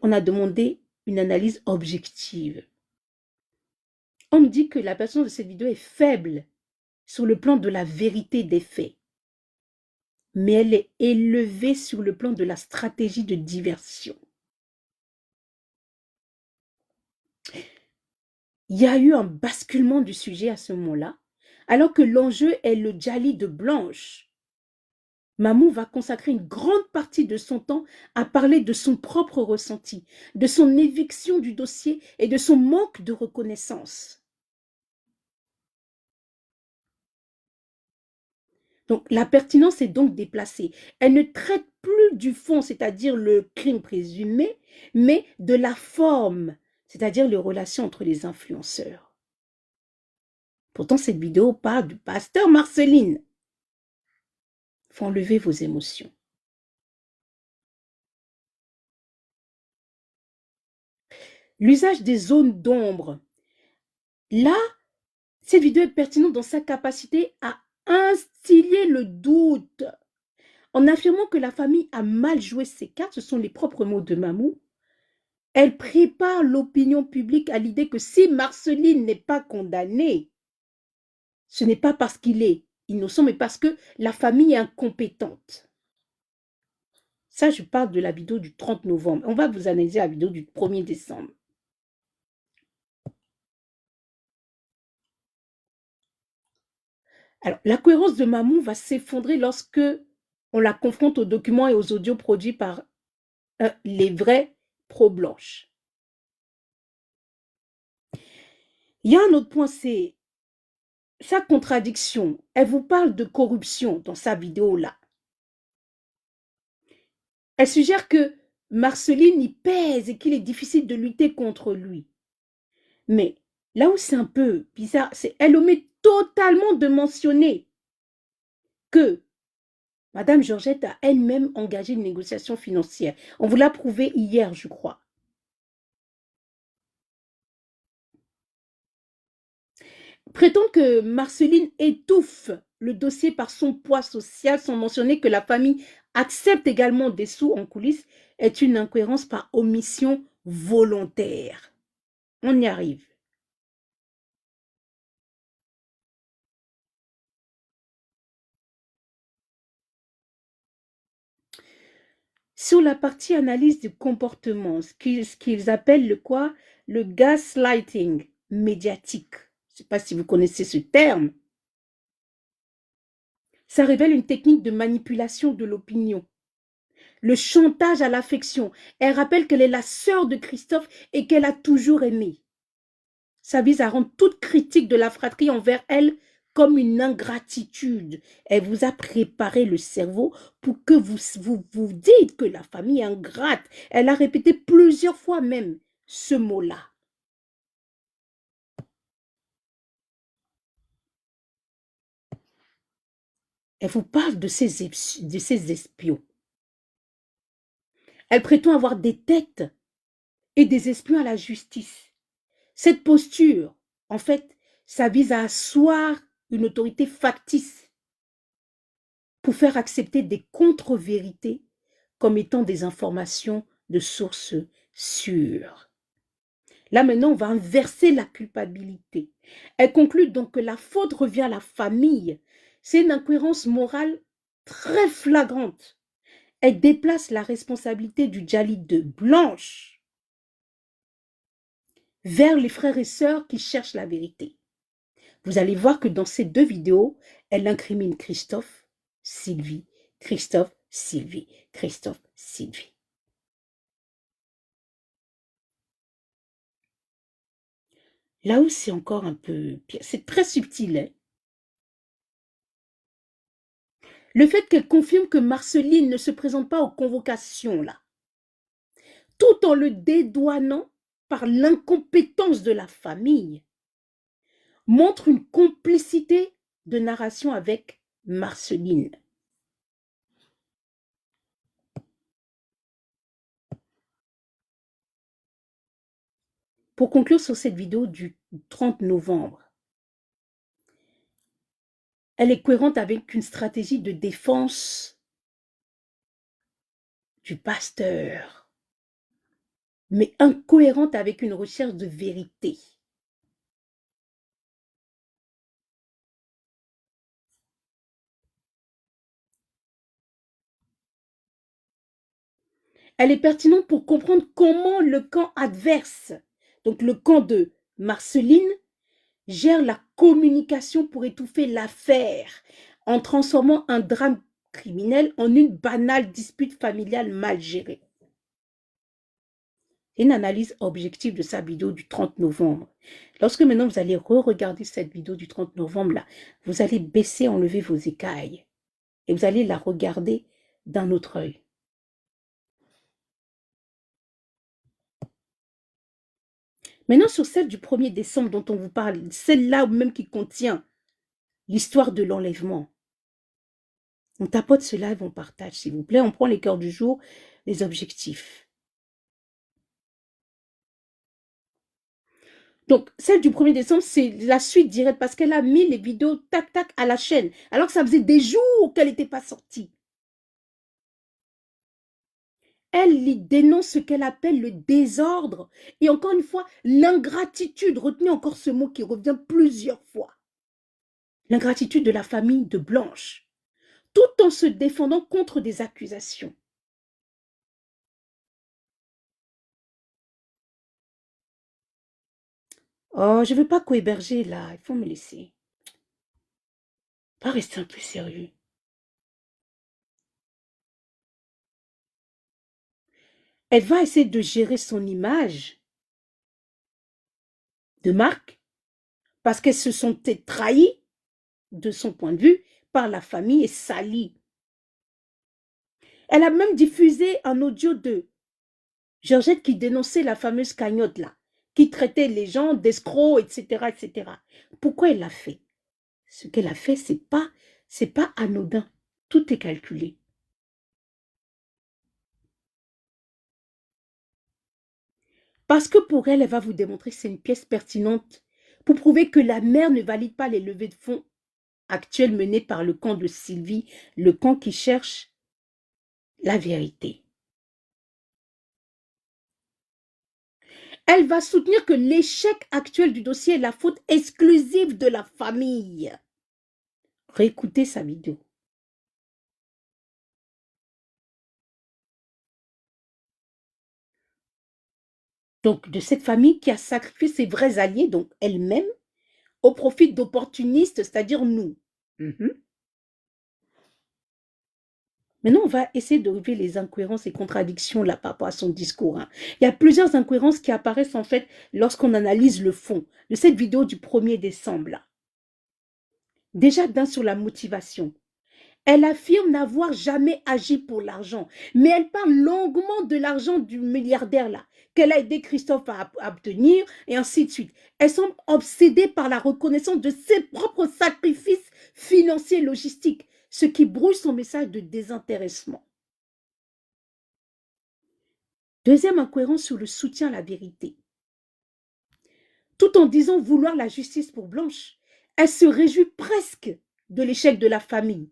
on a demandé une analyse objective. On me dit que la pertinence de cette vidéo est faible sur le plan de la vérité des faits, mais elle est élevée sur le plan de la stratégie de diversion. Il y a eu un basculement du sujet à ce moment-là, alors que l'enjeu est le Djali de Blanche. Mamou va consacrer une grande partie de son temps à parler de son propre ressenti, de son éviction du dossier et de son manque de reconnaissance. Donc, la pertinence est donc déplacée. Elle ne traite plus du fond, c'est-à-dire le crime présumé, mais de la forme, c'est-à-dire les relations entre les influenceurs. Pourtant, cette vidéo parle du pasteur Marceline. Il faut enlever vos émotions. L'usage des zones d'ombre. Là, cette vidéo est pertinente dans sa capacité à instiller le doute. En affirmant que la famille a mal joué ses cartes, ce sont les propres mots de Mamou, elle prépare l'opinion publique à l'idée que si Marceline n'est pas condamné, ce n'est pas parce qu'il est innocent, mais parce que la famille est incompétente. Ça, je parle de la vidéo du 30 novembre. On va vous analyser la vidéo du 1er décembre. Alors, la cohérence de Mamou va s'effondrer lorsque on la confronte aux documents et aux audios produits par les vrais pro-blanches. Il y a un autre point, c'est sa contradiction. Elle vous parle de corruption dans sa vidéo-là. Elle suggère que Marceline y pèse et qu'il est difficile de lutter contre lui. Mais là où c'est un peu bizarre, c'est qu'elle omet totalement de mentionner que Madame Georgette a elle-même engagé une négociation financière. On vous l'a prouvé hier, je crois. Prétend que Marceline étouffe le dossier par son poids social sans mentionner que la famille accepte également des sous en coulisses est une incohérence par omission volontaire. On y arrive. Sur la partie analyse du comportement, ce qu'ils appellent le gaslighting médiatique. Je ne sais pas si vous connaissez ce terme. Ça révèle une technique de manipulation de l'opinion. Le chantage à l'affection. Elle rappelle qu'elle est la sœur de Christophe et qu'elle a toujours aimé. Ça vise à rendre toute critique de la fratrie envers elle comme une ingratitude. Elle vous a préparé le cerveau pour que vous dites que la famille est ingrate. Elle a répété plusieurs fois même ce mot-là. Elle vous parle de ces espions. Elle prétend avoir des têtes et des espions à la justice. Cette posture, en fait, ça vise à asseoir une autorité factice pour faire accepter des contre-vérités comme étant des informations de sources sûres. Là, maintenant, on va inverser la culpabilité. Elle conclut donc que la faute revient à la famille. C'est une incohérence morale très flagrante. Elle déplace la responsabilité du Djali de Blanche vers les frères et sœurs qui cherchent la vérité. Vous allez voir que dans ces deux vidéos, elle incrimine Christophe, Sylvie, Christophe, Sylvie, Christophe, Sylvie. Là où c'est encore un peu pire, c'est très subtil. Hein? Le fait qu'elle confirme que Marceline ne se présente pas aux convocations, là, tout en le dédouanant par l'incompétence de la famille, montre une complicité de narration avec Marceline. Pour conclure sur cette vidéo du 30 novembre, elle est cohérente avec une stratégie de défense du pasteur, mais incohérente avec une recherche de vérité. Elle est pertinente pour comprendre comment le camp adverse, donc le camp de Marceline, gère la communication pour étouffer l'affaire en transformant un drame criminel en une banale dispute familiale mal gérée. Une analyse objective de sa vidéo du 30 novembre. Lorsque maintenant vous allez re-regarder cette vidéo du 30 novembre, là, vous allez baisser, enlever vos écailles et vous allez la regarder d'un autre œil. Maintenant, sur celle du 1er décembre dont on vous parle, celle-là même qui contient l'histoire de l'enlèvement. On tapote ce live, on partage, s'il vous plaît. On prend les cœurs du jour, les objectifs. Donc, celle du 1er décembre, c'est la suite directe parce qu'elle a mis les vidéos tac-tac à la chaîne, alors que ça faisait des jours qu'elle n'était pas sortie. Elle y dénonce ce qu'elle appelle le désordre et encore une fois, l'ingratitude. Retenez encore ce mot qui revient plusieurs fois. L'ingratitude de la famille de Blanche, tout en se défendant contre des accusations. Oh, je ne veux pas cohéberger là, il faut me laisser. Pas rester un peu sérieux. Elle va essayer de gérer son image de marque parce qu'elles se sont trahies, de son point de vue, par la famille et salies. Elle a même diffusé un audio de Georgette qui dénonçait la fameuse cagnotte là, qui traitait les gens d'escrocs, etc., etc. Pourquoi elle l'a fait? Ce qu'elle a fait, c'est pas anodin. Tout est calculé. Parce que pour elle, elle va vous démontrer que c'est une pièce pertinente pour prouver que la mère ne valide pas les levées de fonds actuelles menées par le camp de Sylvie, le camp qui cherche la vérité. Elle va soutenir que l'échec actuel du dossier est la faute exclusive de la famille. Réécoutez sa vidéo. Donc, de cette famille qui a sacrifié ses vrais alliés, donc elle-même, au profit d'opportunistes, c'est-à-dire nous. Maintenant, on va essayer de relever les incohérences et contradictions là par rapport à son discours. Il y a plusieurs incohérences qui apparaissent en fait lorsqu'on analyse le fond de cette vidéo du 1er décembre. Là. Déjà d'un sur la motivation. Elle affirme n'avoir jamais agi pour l'argent, mais elle parle longuement de l'argent du milliardaire là, qu'elle a aidé Christophe à obtenir, et ainsi de suite. Elle semble obsédée par la reconnaissance de ses propres sacrifices financiers et logistiques, ce qui brouille son message de désintéressement. Deuxième incohérence sur le soutien à la vérité. Tout en disant vouloir la justice pour Blanche, elle se réjouit presque de l'échec de la famille.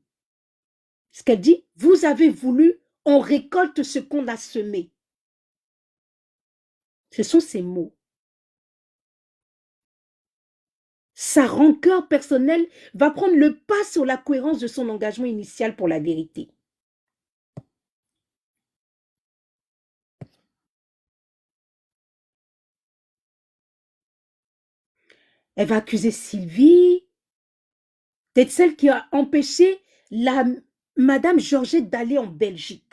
Ce qu'elle dit, vous avez voulu, on récolte ce qu'on a semé. Ce sont ses mots. Sa rancœur personnelle va prendre le pas sur la cohérence de son engagement initial pour la vérité. Elle va accuser Sylvie d'être celle qui a empêché la Madame Georgette d'aller en Belgique.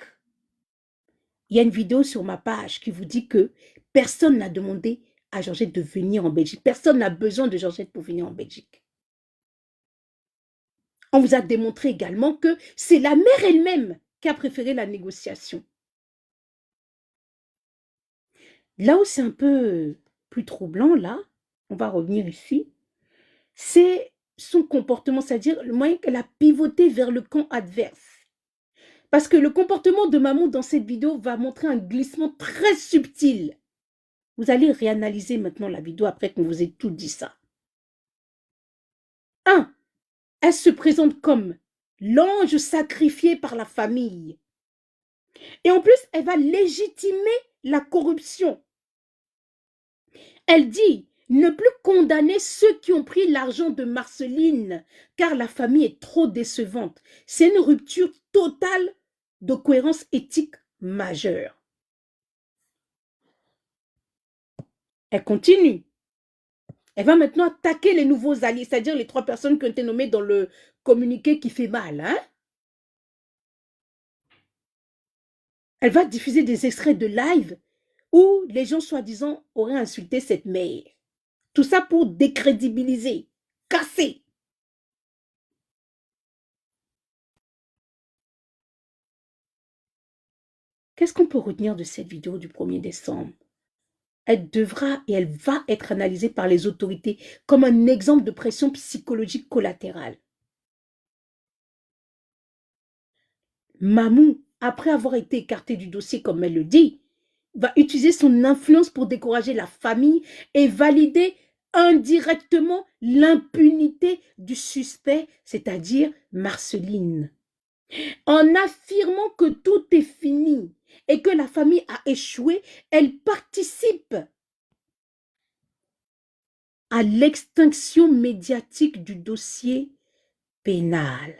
Il y a une vidéo sur ma page qui vous dit que personne n'a demandé à Georgette de venir en Belgique. Personne n'a besoin de Georgette pour venir en Belgique. On vous a démontré également que c'est la mère elle-même qui a préféré la négociation. Là où c'est un peu plus troublant, là, on va revenir ici, c'est son comportement, c'est-à-dire le moyen qu'elle a pivoté vers le camp adverse. Parce que le comportement de maman dans cette vidéo va montrer un glissement très subtil Vous allez réanalyser maintenant la vidéo après qu'on vous ait tout dit ça. 1. Elle se présente comme l'ange sacrifié par la famille. Et en plus, elle va légitimer la corruption. Elle dit ne plus condamner ceux qui ont pris l'argent de Marceline, car la famille est trop décevante. C'est une rupture totale de cohérence éthique majeure. Elle continue. Elle va maintenant attaquer les nouveaux alliés, c'est-à-dire les 3 personnes qui ont été nommées dans le communiqué qui fait mal. Hein? Elle va diffuser des extraits de live où les gens, soi-disant, auraient insulté cette mère. Tout ça pour décrédibiliser, casser. Qu'est-ce qu'on peut retenir de cette vidéo du 1er décembre? Elle devra et elle va être analysée par les autorités comme un exemple de pression psychologique collatérale. Mamou, après avoir été écartée du dossier, comme elle le dit, va utiliser son influence pour décourager la famille et valider indirectement l'impunité du suspect, c'est-à-dire Marceline. En affirmant que tout est fini et que la famille a échoué, elle participe à l'extinction médiatique du dossier pénal.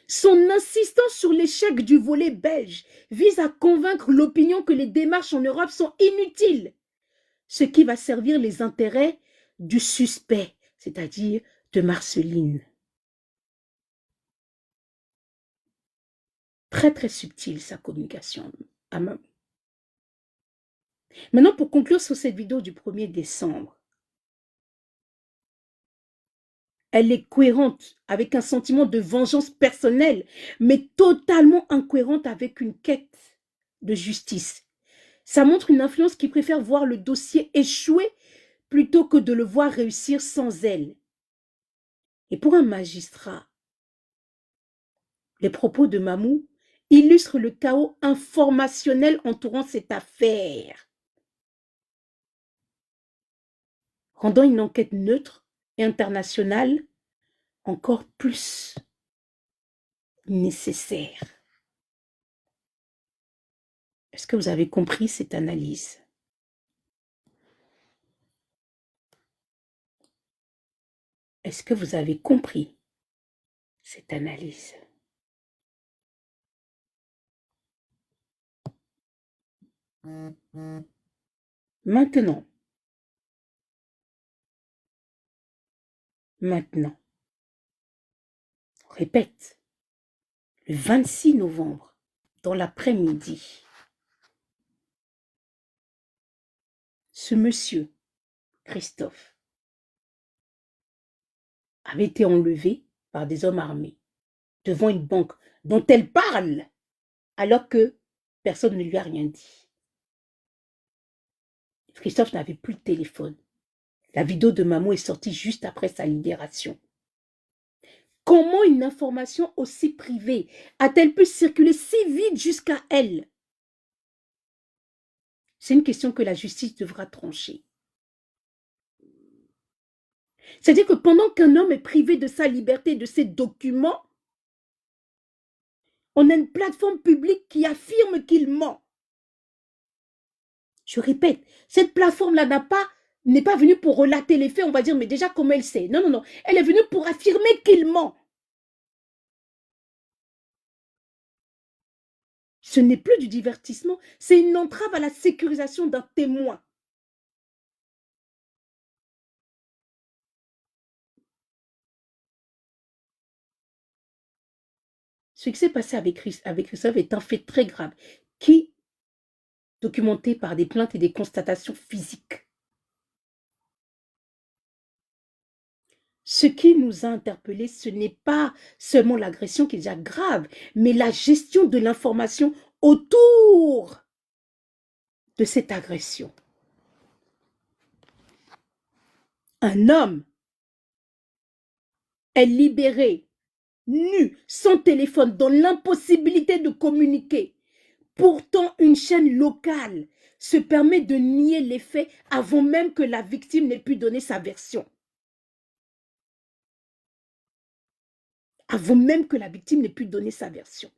Son insistance sur l'échec du volet belge vise à convaincre l'opinion que les démarches en Europe sont inutiles, ce qui va servir les intérêts du suspect, c'est-à-dire de Marceline. Très très subtile sa communication. Maintenant, pour conclure sur cette vidéo du 1er décembre, elle est cohérente avec un sentiment de vengeance personnelle, mais totalement incohérente avec une quête de justice. Ça montre une influence qui préfère voir le dossier échouer plutôt que de le voir réussir sans elle. Et pour un magistrat, les propos de Mamou illustrent le chaos informationnel entourant cette affaire, rendant une enquête neutre et internationale encore plus nécessaire. Est-ce que vous avez compris cette analyse? Est-ce que vous avez compris cette analyse? Maintenant, on répète, le 26 novembre, dans l'après-midi, ce monsieur, Christophe, avait été enlevé par des hommes armés devant une banque dont elle parle alors que personne ne lui a rien dit. Christophe n'avait plus de téléphone. La vidéo de Mamou est sortie juste après sa libération. Comment une information aussi privée a-t-elle pu circuler si vite jusqu'à elle? C'est une question que la justice devra trancher. C'est-à-dire que pendant qu'un homme est privé de sa liberté, de ses documents, on a une plateforme publique qui affirme qu'il ment. Je répète, cette plateforme-là n'est pas venue pour relater les faits, on va dire, mais déjà comme elle sait. Non, non, non. Elle est venue pour affirmer qu'il ment. Ce n'est plus du divertissement, c'est une entrave à la sécurisation d'un témoin. Ce qui s'est passé avec Christophe est un fait très grave, qui documenté par des plaintes et des constatations physiques. Ce qui nous a interpellés, ce n'est pas seulement l'agression qui est déjà grave, mais la gestion de l'information autour de cette agression. Un homme est libéré, nu, sans téléphone, dans l'impossibilité de communiquer, Pourtant, une chaîne locale se permet de nier les faits avant même que la victime n'ait pu donner sa version. Avant même que la victime n'ait pu donner sa version.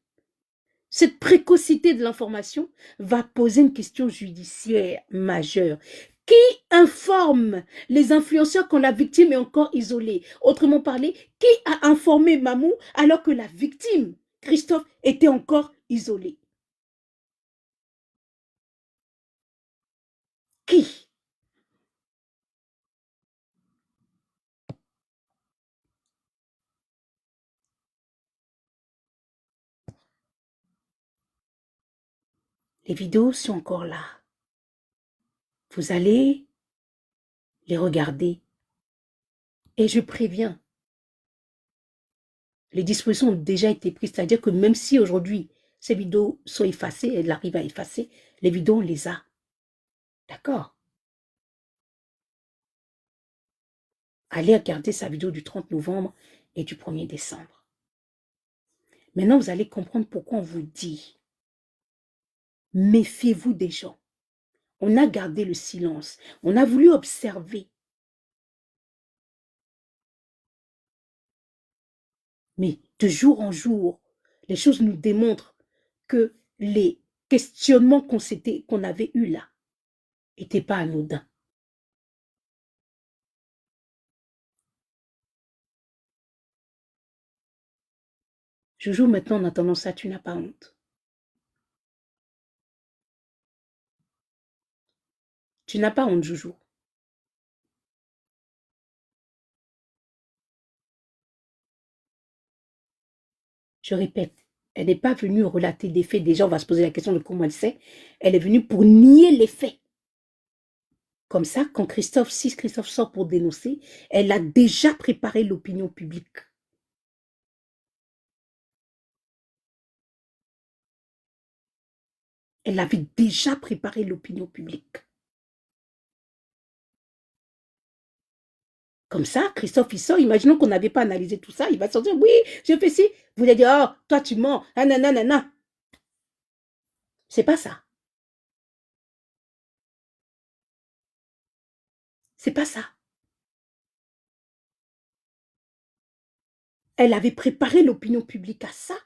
Cette précocité de l'information va poser une question judiciaire majeure. Qui informe les influenceurs quand la victime est encore isolée? Autrement parlé, qui a informé Mamou alors que la victime, Christophe, était encore isolé? Qui? Les vidéos sont encore là. Vous allez les regarder. Et je préviens, les dispositions ont déjà été prises. C'est-à-dire que même si aujourd'hui, ces vidéos sont effacées, elles arrivent à effacer, les vidéos, on les a. D'accord? Allez regarder sa vidéo du 30 novembre et du 1er décembre. Maintenant, vous allez comprendre pourquoi on vous dit, méfiez-vous des gens. On a gardé le silence. On a voulu observer. Mais de jour en jour, les choses nous démontrent que les questionnements qu'on avait eus là n'étaient pas anodins. Joujou, maintenant, en attendant ça, tu n'as pas honte. Tu n'as pas honte, Joujou. Je répète, elle n'est pas venue relater des faits. Déjà, on va se poser la question de comment elle sait. Elle est venue pour nier les faits. Comme ça, quand si Christophe sort pour dénoncer, elle a déjà préparé l'opinion publique. Elle avait déjà préparé l'opinion publique. Comme ça, Christophe, il sort, imaginons qu'on n'avait pas analysé tout ça, il va sortir, oui, je fais ci. Vous allez dire, oh, toi tu mens, ah nanana. C'est pas ça. C'est pas ça. Elle avait préparé l'opinion publique à ça,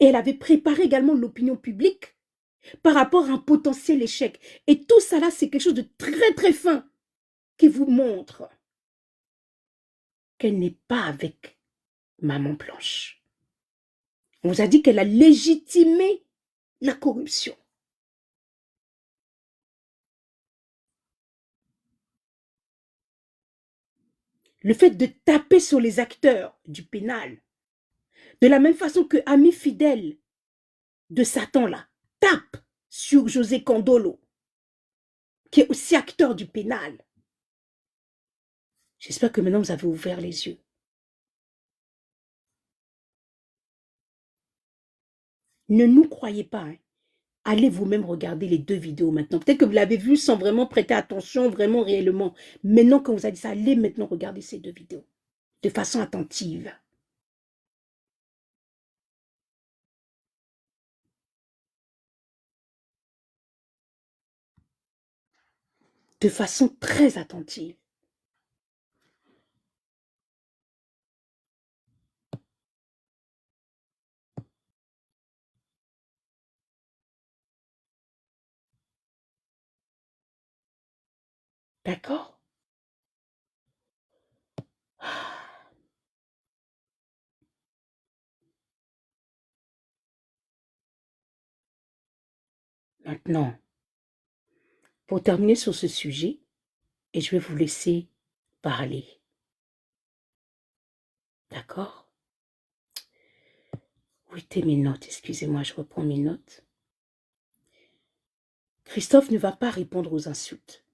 et elle avait préparé également l'opinion publique par rapport à un potentiel échec. Et tout ça là, c'est quelque chose de très très fin qui vous montre qu'elle n'est pas avec Maman Blanche. On vous a dit qu'elle a légitimé la corruption. Le fait de taper sur les acteurs du pénal, de la même façon que Ami Fidèle de Satan là, tape sur José Candolo, qui est aussi acteur du pénal. J'espère que maintenant vous avez ouvert les yeux. Ne nous croyez pas, hein. Allez vous-même regarder les 2 vidéos maintenant. Peut-être que vous l'avez vu sans vraiment prêter attention, vraiment réellement. Maintenant, quand vous avez dit ça, allez maintenant regarder ces 2 vidéos de façon attentive. De façon très attentive. D'accord? Maintenant, pour terminer sur ce sujet, et je vais vous laisser parler. D'accord? Où étaient mes notes? Excusez-moi, je reprends mes notes. Christophe ne va pas répondre aux insultes.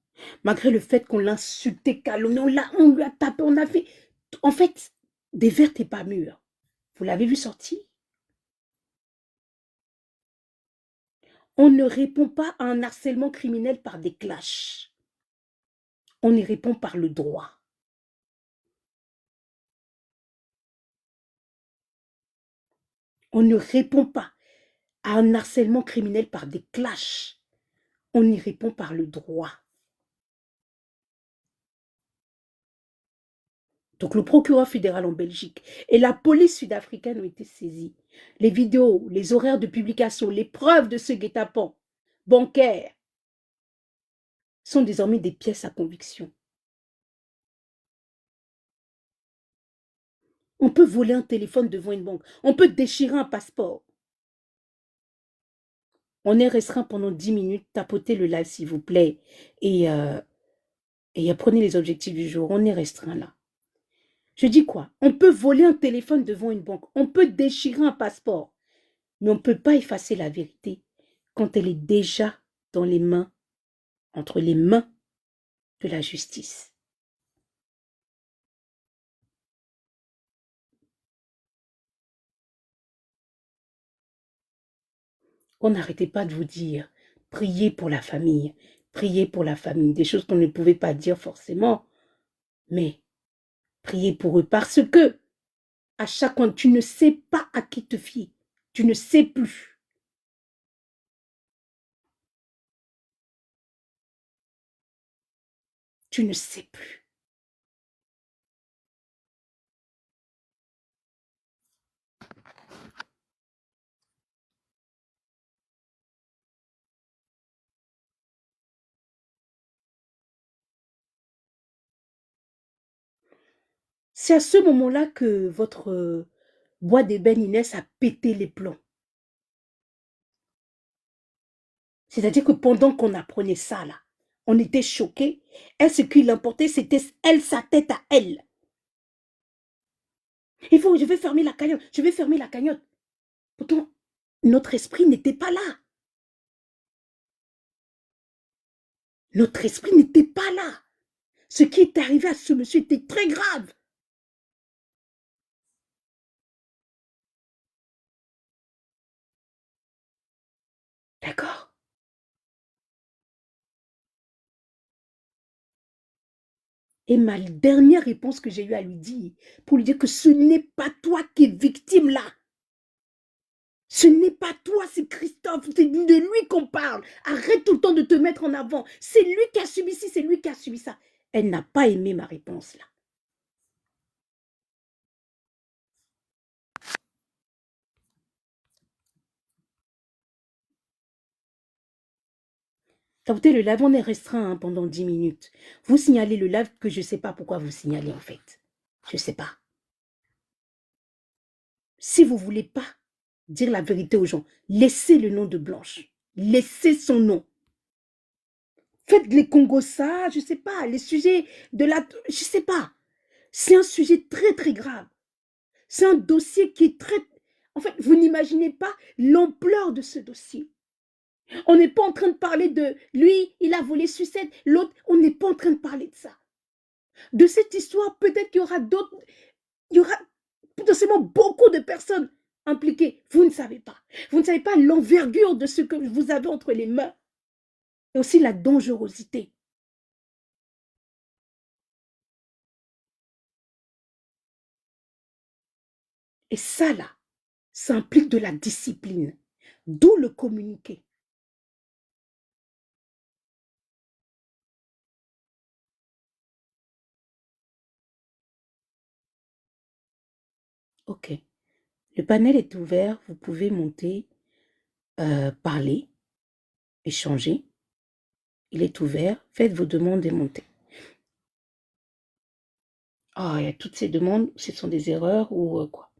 Malgré le fait qu'on l'insultait, calomnié, on lui a tapé, on a fait... En fait, des vertes et pas mûres. Vous l'avez vu sortir? On ne répond pas à un harcèlement criminel par des clashs. On y répond par le droit. On ne répond pas à un harcèlement criminel par des clashs. On y répond par le droit. Donc le procureur fédéral en Belgique et la police sud-africaine ont été saisis. Les vidéos, les horaires de publication, les preuves de ce guet-apens bancaire sont désormais des pièces à conviction. On peut voler un téléphone devant une banque. On peut déchirer un passeport. On est restreint pendant 10 minutes. Tapotez le live, s'il vous plaît. Et prenez les objectifs du jour. On est restreint là. Je dis quoi? On peut voler un téléphone devant une banque. On peut déchirer un passeport. Mais on ne peut pas effacer la vérité quand elle est déjà dans les mains, entre les mains de la justice. On n'arrêtait pas de vous dire, priez pour la famille, des choses qu'on ne pouvait pas dire forcément, mais priez pour eux parce que à chaque fois, tu ne sais pas à qui te fier, tu ne sais plus. Tu ne sais plus. C'est à ce moment-là que votre bois d'ébène Inès a pété les plombs. C'est-à-dire que pendant qu'on apprenait ça, là, on était choqués. Elle, ce qui l'importait, c'était elle, sa tête à elle. Je vais fermer la cagnotte, je vais fermer la cagnotte. Pourtant, notre esprit n'était pas là. Notre esprit n'était pas là. Ce qui est arrivé à ce monsieur était très grave. D'accord? Et ma dernière réponse que j'ai eu à lui dire, pour lui dire que ce n'est pas toi qui es victime là. Ce n'est pas toi, c'est Christophe, c'est de lui qu'on parle. Arrête tout le temps de te mettre en avant. C'est lui qui a subi ci, c'est lui qui a subi ça. Elle n'a pas aimé ma réponse là. Écoutez, le live, on est restreint pendant 10 minutes. Vous signalez le live que je ne sais pas pourquoi vous signalez en fait. Je ne sais pas. Si vous ne voulez pas dire la vérité aux gens, laissez le nom de Blanche. Laissez son nom. Faites les Congos ça, je ne sais pas, les sujets de la... Je ne sais pas. C'est un sujet très, très grave. C'est un dossier qui est très... En fait, vous n'imaginez pas l'ampleur de ce dossier. On n'est pas en train de parler de lui, il a volé sucette, l'autre, on n'est pas en train de parler de ça. De cette histoire, peut-être qu'il y aura d'autres, il y aura potentiellement beaucoup de personnes impliquées. Vous ne savez pas. Vous ne savez pas l'envergure de ce que vous avez entre les mains. Et aussi la dangerosité. Et ça, là, ça implique de la discipline. D'où le communiquer. Ok. Le panel est ouvert. Vous pouvez monter, parler, échanger. Il est ouvert. Faites vos demandes et montez. Ah, il y a toutes ces demandes. Ce sont des erreurs ou quoi?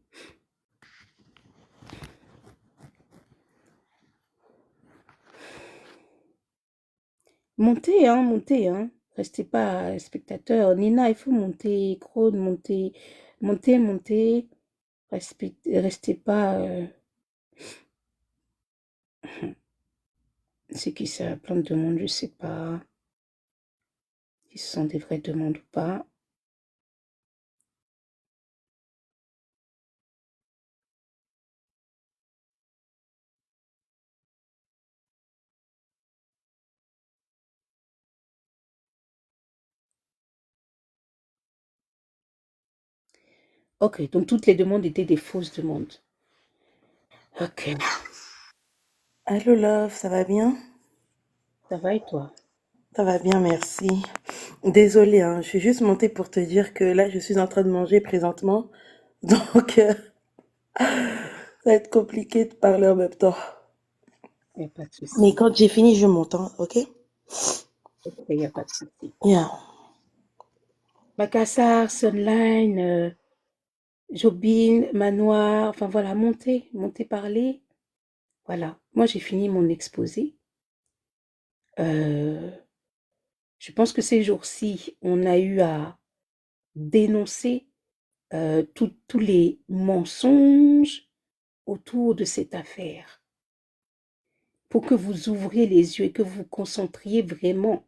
Montez, hein, montez, hein. Restez pas spectateur. Nina, il faut monter. Crone, montez. Montez, montez. Restez pas... C'est qui ça? Plein de demandes, je sais pas. Si ce sont des vraies demandes ou pas. Ok, donc toutes les demandes étaient des fausses demandes. Ok. Allô Love, ça va bien? Ça va et toi? Ça va bien, merci. Désolée, hein, je suis juste montée pour te dire que là, je suis en train de manger présentement, donc ça va être compliqué de parler en même temps. Il n'y a pas de Mais souci. quand j'ai fini, je monte, hein, ok? Ok, il n'y a pas de souci. Yeah. Macassar, Sunline, Jobin, Manoir, enfin voilà, montez, parler. Voilà. Moi, j'ai fini mon exposé. Euh, je pense que ces jours-ci, on a eu à dénoncer tous les mensonges autour de cette affaire pour que vous ouvriez les yeux et que vous vous concentriez vraiment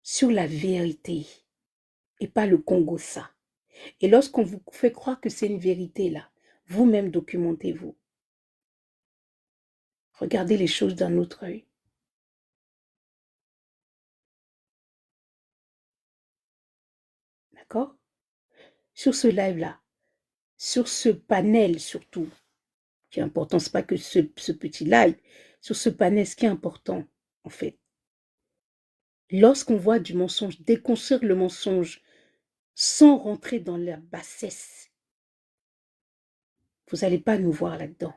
sur la vérité et pas le Congo ça. Et lorsqu'on vous fait croire que c'est une vérité là, vous-même documentez-vous. Regardez les choses d'un autre œil. D'accord? Sur ce live-là, sur ce panel surtout, qui est important, c'est pas que ce petit live, sur ce panel, ce qui est important, en fait, lorsqu'on voit du mensonge, déconstruire le mensonge sans rentrer dans la bassesse, vous n'allez pas nous voir là-dedans.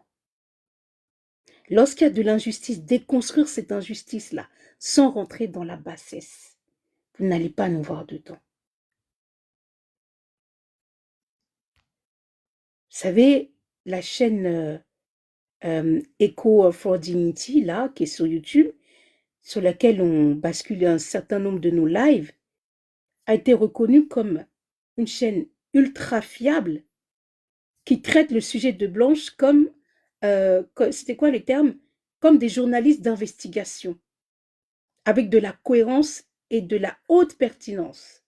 Lorsqu'il y a de l'injustice, déconstruire cette injustice-là sans rentrer dans la bassesse, vous n'allez pas nous voir dedans. Vous savez, la chaîne Echo for Dignity, là, qui est sur YouTube, sur laquelle on bascule un certain nombre de nos lives, a été reconnue comme une chaîne ultra fiable qui traite le sujet de Blanche comme, c'était quoi les termes? Comme des journalistes d'investigation, avec de la cohérence et de la haute pertinence.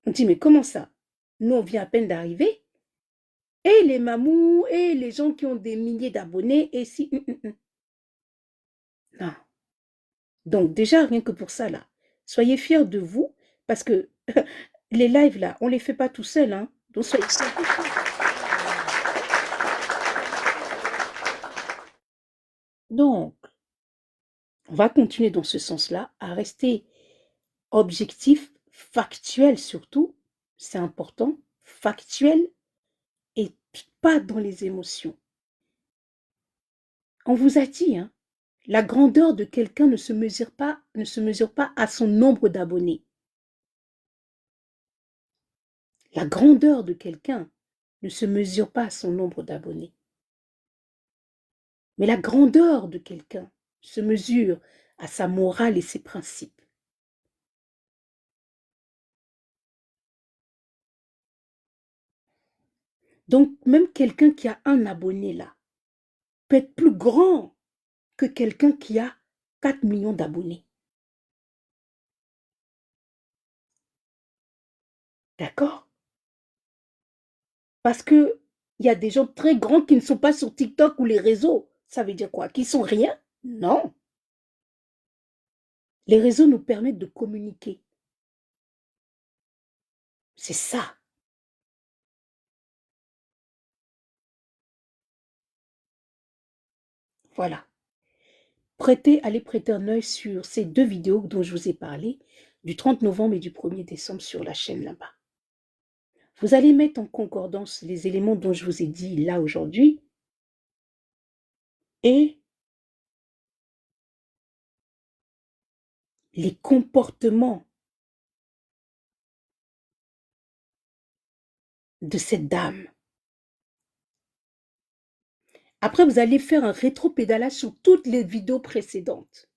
On dit, mais comment ça? Nous, on vient à peine d'arriver, et les mamous, et les gens qui ont des milliers d'abonnés, et si... Non. Donc déjà, rien que pour ça, là, soyez fiers de vous, parce que les lives, là, on ne les fait pas tout seul, hein. Donc soyez fiers de vous. Donc, on va continuer dans ce sens-là, à rester objectif, factuel surtout, c'est important, factuel et pas dans les émotions. On vous a dit, hein, la grandeur de quelqu'un ne se mesure pas à son nombre d'abonnés. La grandeur de quelqu'un ne se mesure pas à son nombre d'abonnés. Mais la grandeur de quelqu'un se mesure à sa morale et ses principes. Donc, même quelqu'un qui a un abonné là peut être plus grand que quelqu'un qui a 4 millions d'abonnés. D'accord? Parce que il y a des gens très grands qui ne sont pas sur TikTok ou les réseaux. Ça veut dire quoi? Qu'ils sont rien? Non. Les réseaux nous permettent de communiquer. C'est ça. Voilà. Allez prêter un œil sur ces deux vidéos dont je vous ai parlé, du 30 novembre et du 1er décembre sur la chaîne là-bas. Vous allez mettre en concordance les éléments dont je vous ai dit là aujourd'hui et les comportements de cette dame. Après, vous allez faire un rétro-pédalage sur toutes les vidéos précédentes.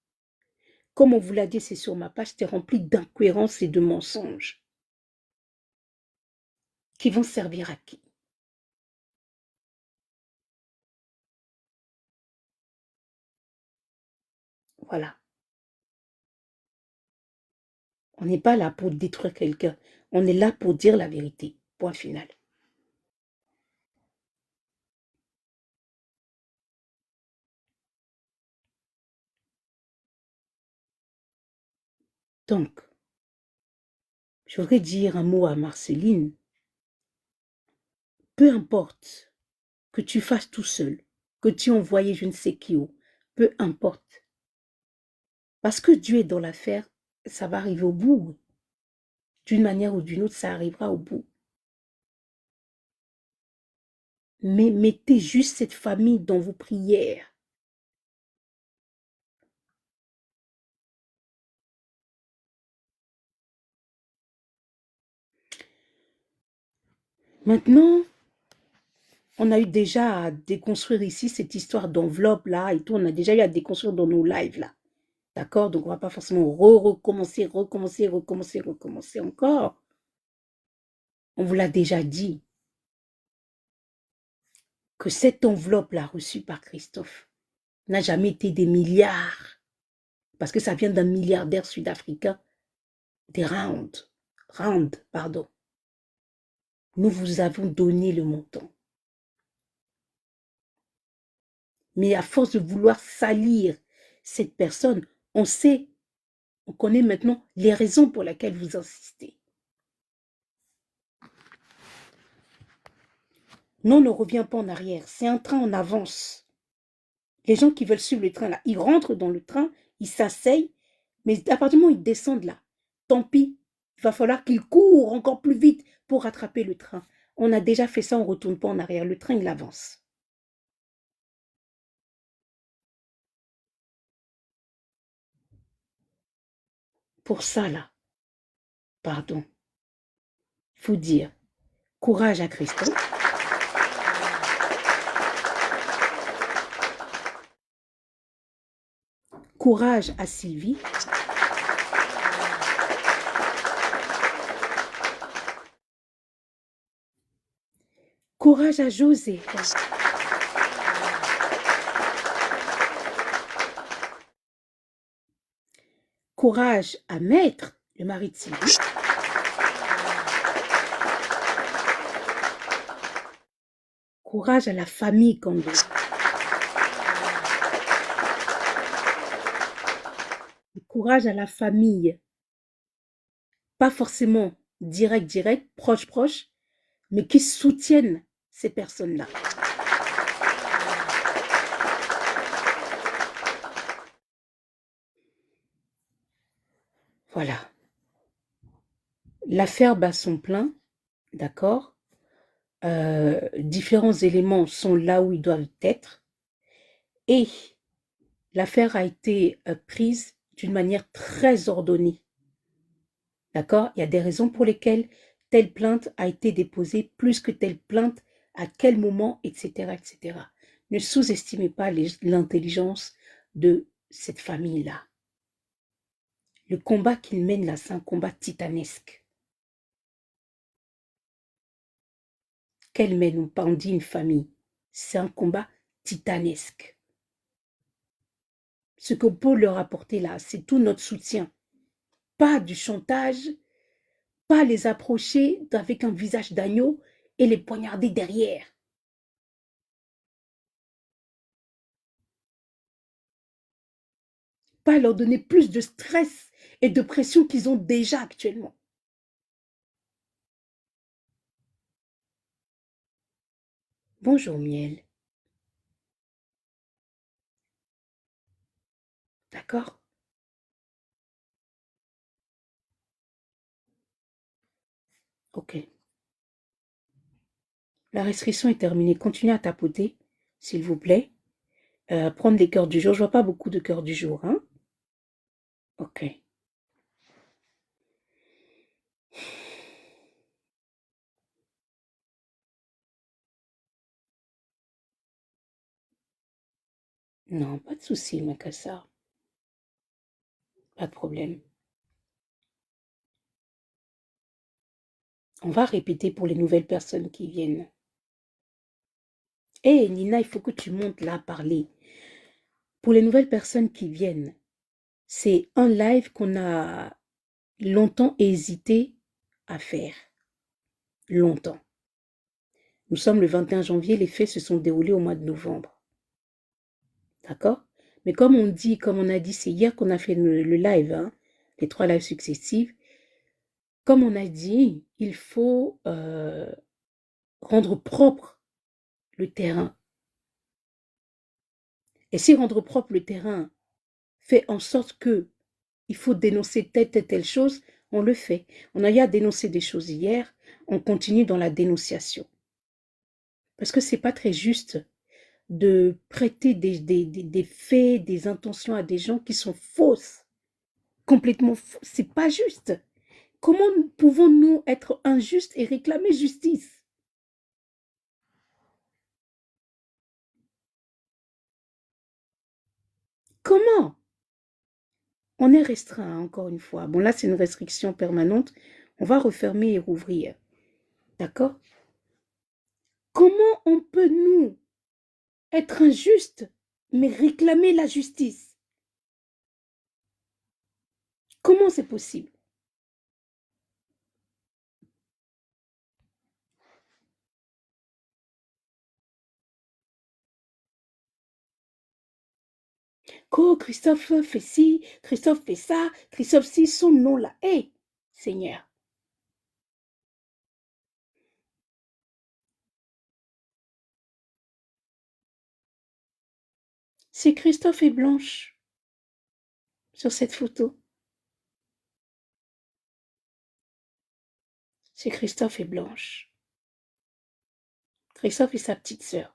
Comme on vous l'a dit, c'est sur ma page, c'était rempli d'incohérences et de mensonges qui vont servir à qui? Voilà. On n'est pas là pour détruire quelqu'un. On est là pour dire la vérité. Point final. Donc, je voudrais dire un mot à Marceline. Peu importe que tu fasses tout seul, que tu as envoyé je ne sais qui où, peu importe. Parce que Dieu est dans l'affaire, ça va arriver au bout. D'une manière ou d'une autre, ça arrivera au bout. Mais mettez juste cette famille dans vos prières. Maintenant, on a eu déjà à déconstruire ici cette histoire d'enveloppe là et tout. On a déjà eu à déconstruire dans nos lives là. D'accord? Donc, on va pas forcément recommencer encore. On vous l'a déjà dit que cette enveloppe-là reçue par Christophe n'a jamais été des milliards. Parce que ça vient d'un milliardaire sud-africain, des Rand, pardon. Nous vous avons donné le montant. Mais à force de vouloir salir cette personne, on connaît maintenant les raisons pour lesquelles vous insistez. Non, on ne revient pas en arrière. C'est un train en avance. Les gens qui veulent suivre le train, là, ils rentrent dans le train, ils s'asseyent, mais à partir du moment où ils descendent là, tant pis, il va falloir qu'ils courent encore plus vite pour rattraper le train. On a déjà fait ça, on ne retourne pas en arrière. Le train, il avance. Pour ça, là, pardon, faut dire courage à Christophe. Courage à Sylvie. Courage à José. Courage à Maître, le mari de Sylvie. Courage à la famille Kando. Courage à la famille. Pas forcément direct, proche, mais qui soutiennent ces personnes-là. Voilà. L'affaire bat son plein, d'accord? Différents éléments sont là où ils doivent être. Et l'affaire a été prise d'une manière très ordonnée. D'accord? Il y a des raisons pour lesquelles telle plainte a été déposée, plus que telle plainte, à quel moment, etc., etc. Ne sous-estimez pas l'intelligence de cette famille-là. Le combat qu'ils mènent là, c'est un combat titanesque. Qu'elle mène, on dit une famille, c'est un combat titanesque. Ce qu'on peut leur apporter là, c'est tout notre soutien. Pas du chantage, pas les approcher avec un visage d'agneau et les poignarder derrière. Pas leur donner plus de stress et de pression qu'ils ont déjà actuellement. Bonjour Miel. D'accord? Ok. La restriction est terminée. Continuez à tapoter, s'il vous plaît. Prendre les cœurs du jour. Je vois pas beaucoup de cœurs du jour, hein? Ok. Non, pas de souci, Makassa. Pas de problème. On va répéter pour les nouvelles personnes qui viennent. Hé, Nina, il faut que tu montes là parler. Pour les nouvelles personnes qui viennent, c'est un live qu'on a longtemps hésité à faire. Longtemps. Nous sommes le 21 janvier, les faits se sont déroulés au mois de novembre. D'accord? Mais comme on a dit, c'est hier qu'on a fait le live, hein, les 3 lives successifs. Comme on a dit, il faut rendre propre le terrain. Et si rendre propre le terrain fait en sorte que il faut dénoncer telle chose, on le fait. On a eu à dénoncer des choses hier, on continue dans la dénonciation. Parce que c'est pas très juste de prêter des faits, des intentions à des gens qui sont fausses, complètement fausses. C'est pas juste. Comment pouvons-nous être injustes et réclamer justice? Comment? On est restreint, encore une fois. Bon, là, c'est une restriction permanente. On va refermer et rouvrir. D'accord? Comment on peut, nous, être injuste, mais réclamer la justice? Comment c'est possible? Oh, Christophe fait ci, Christophe fait ça, Christophe ci, son nom là. Hé, Seigneur. C'est Christophe et Blanche sur cette photo. C'est Christophe et Blanche. Christophe et sa petite sœur.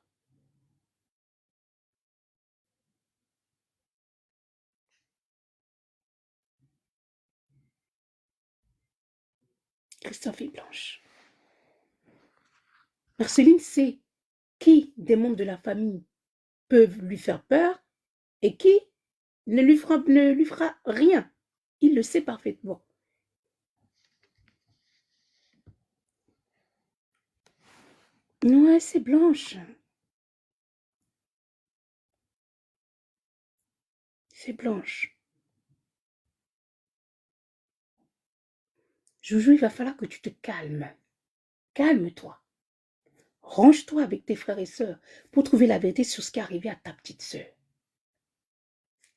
Christophe et Blanche. Marceline sait qui des membres de la famille peuvent lui faire peur et qui ne lui fera rien. Il le sait parfaitement. Ouais, c'est Blanche. C'est Blanche. Joujou, il va falloir que tu te calmes. Calme-toi. Range-toi avec tes frères et sœurs pour trouver la vérité sur ce qui est arrivé à ta petite sœur.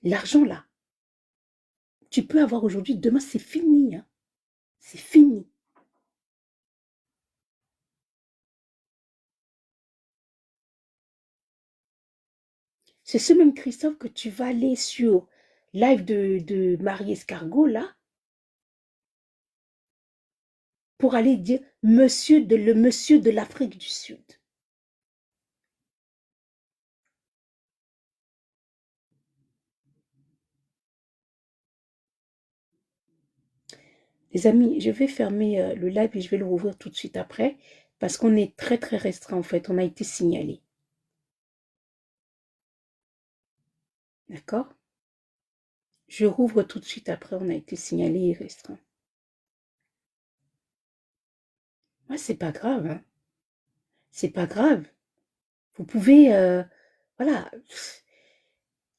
L'argent là, tu peux avoir aujourd'hui, demain c'est fini. Hein. C'est fini. C'est ce même Christophe que tu vas aller sur live de Marie Escargot là pour aller dire le monsieur de l'Afrique du Sud. Les amis, je vais fermer le live et je vais le rouvrir tout de suite après parce qu'on est très très restreint en fait, on a été signalé. D'accord? Je rouvre tout de suite après, on a été signalé et restreint. Ouais, c'est pas grave, hein. C'est pas grave. Vous pouvez, voilà.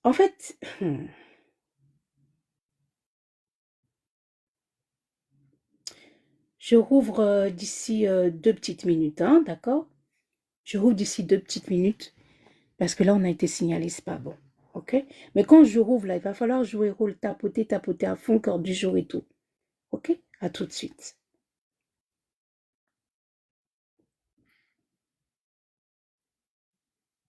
En fait, je rouvre d'ici 2 petites minutes, hein, d'accord? Je rouvre d'ici 2 petites minutes parce que là, on a été signalé, c'est pas bon, ok? Mais quand je rouvre, là, il va falloir jouer rôle, tapoter à fond, cœur du jour et tout, ok? À tout de suite.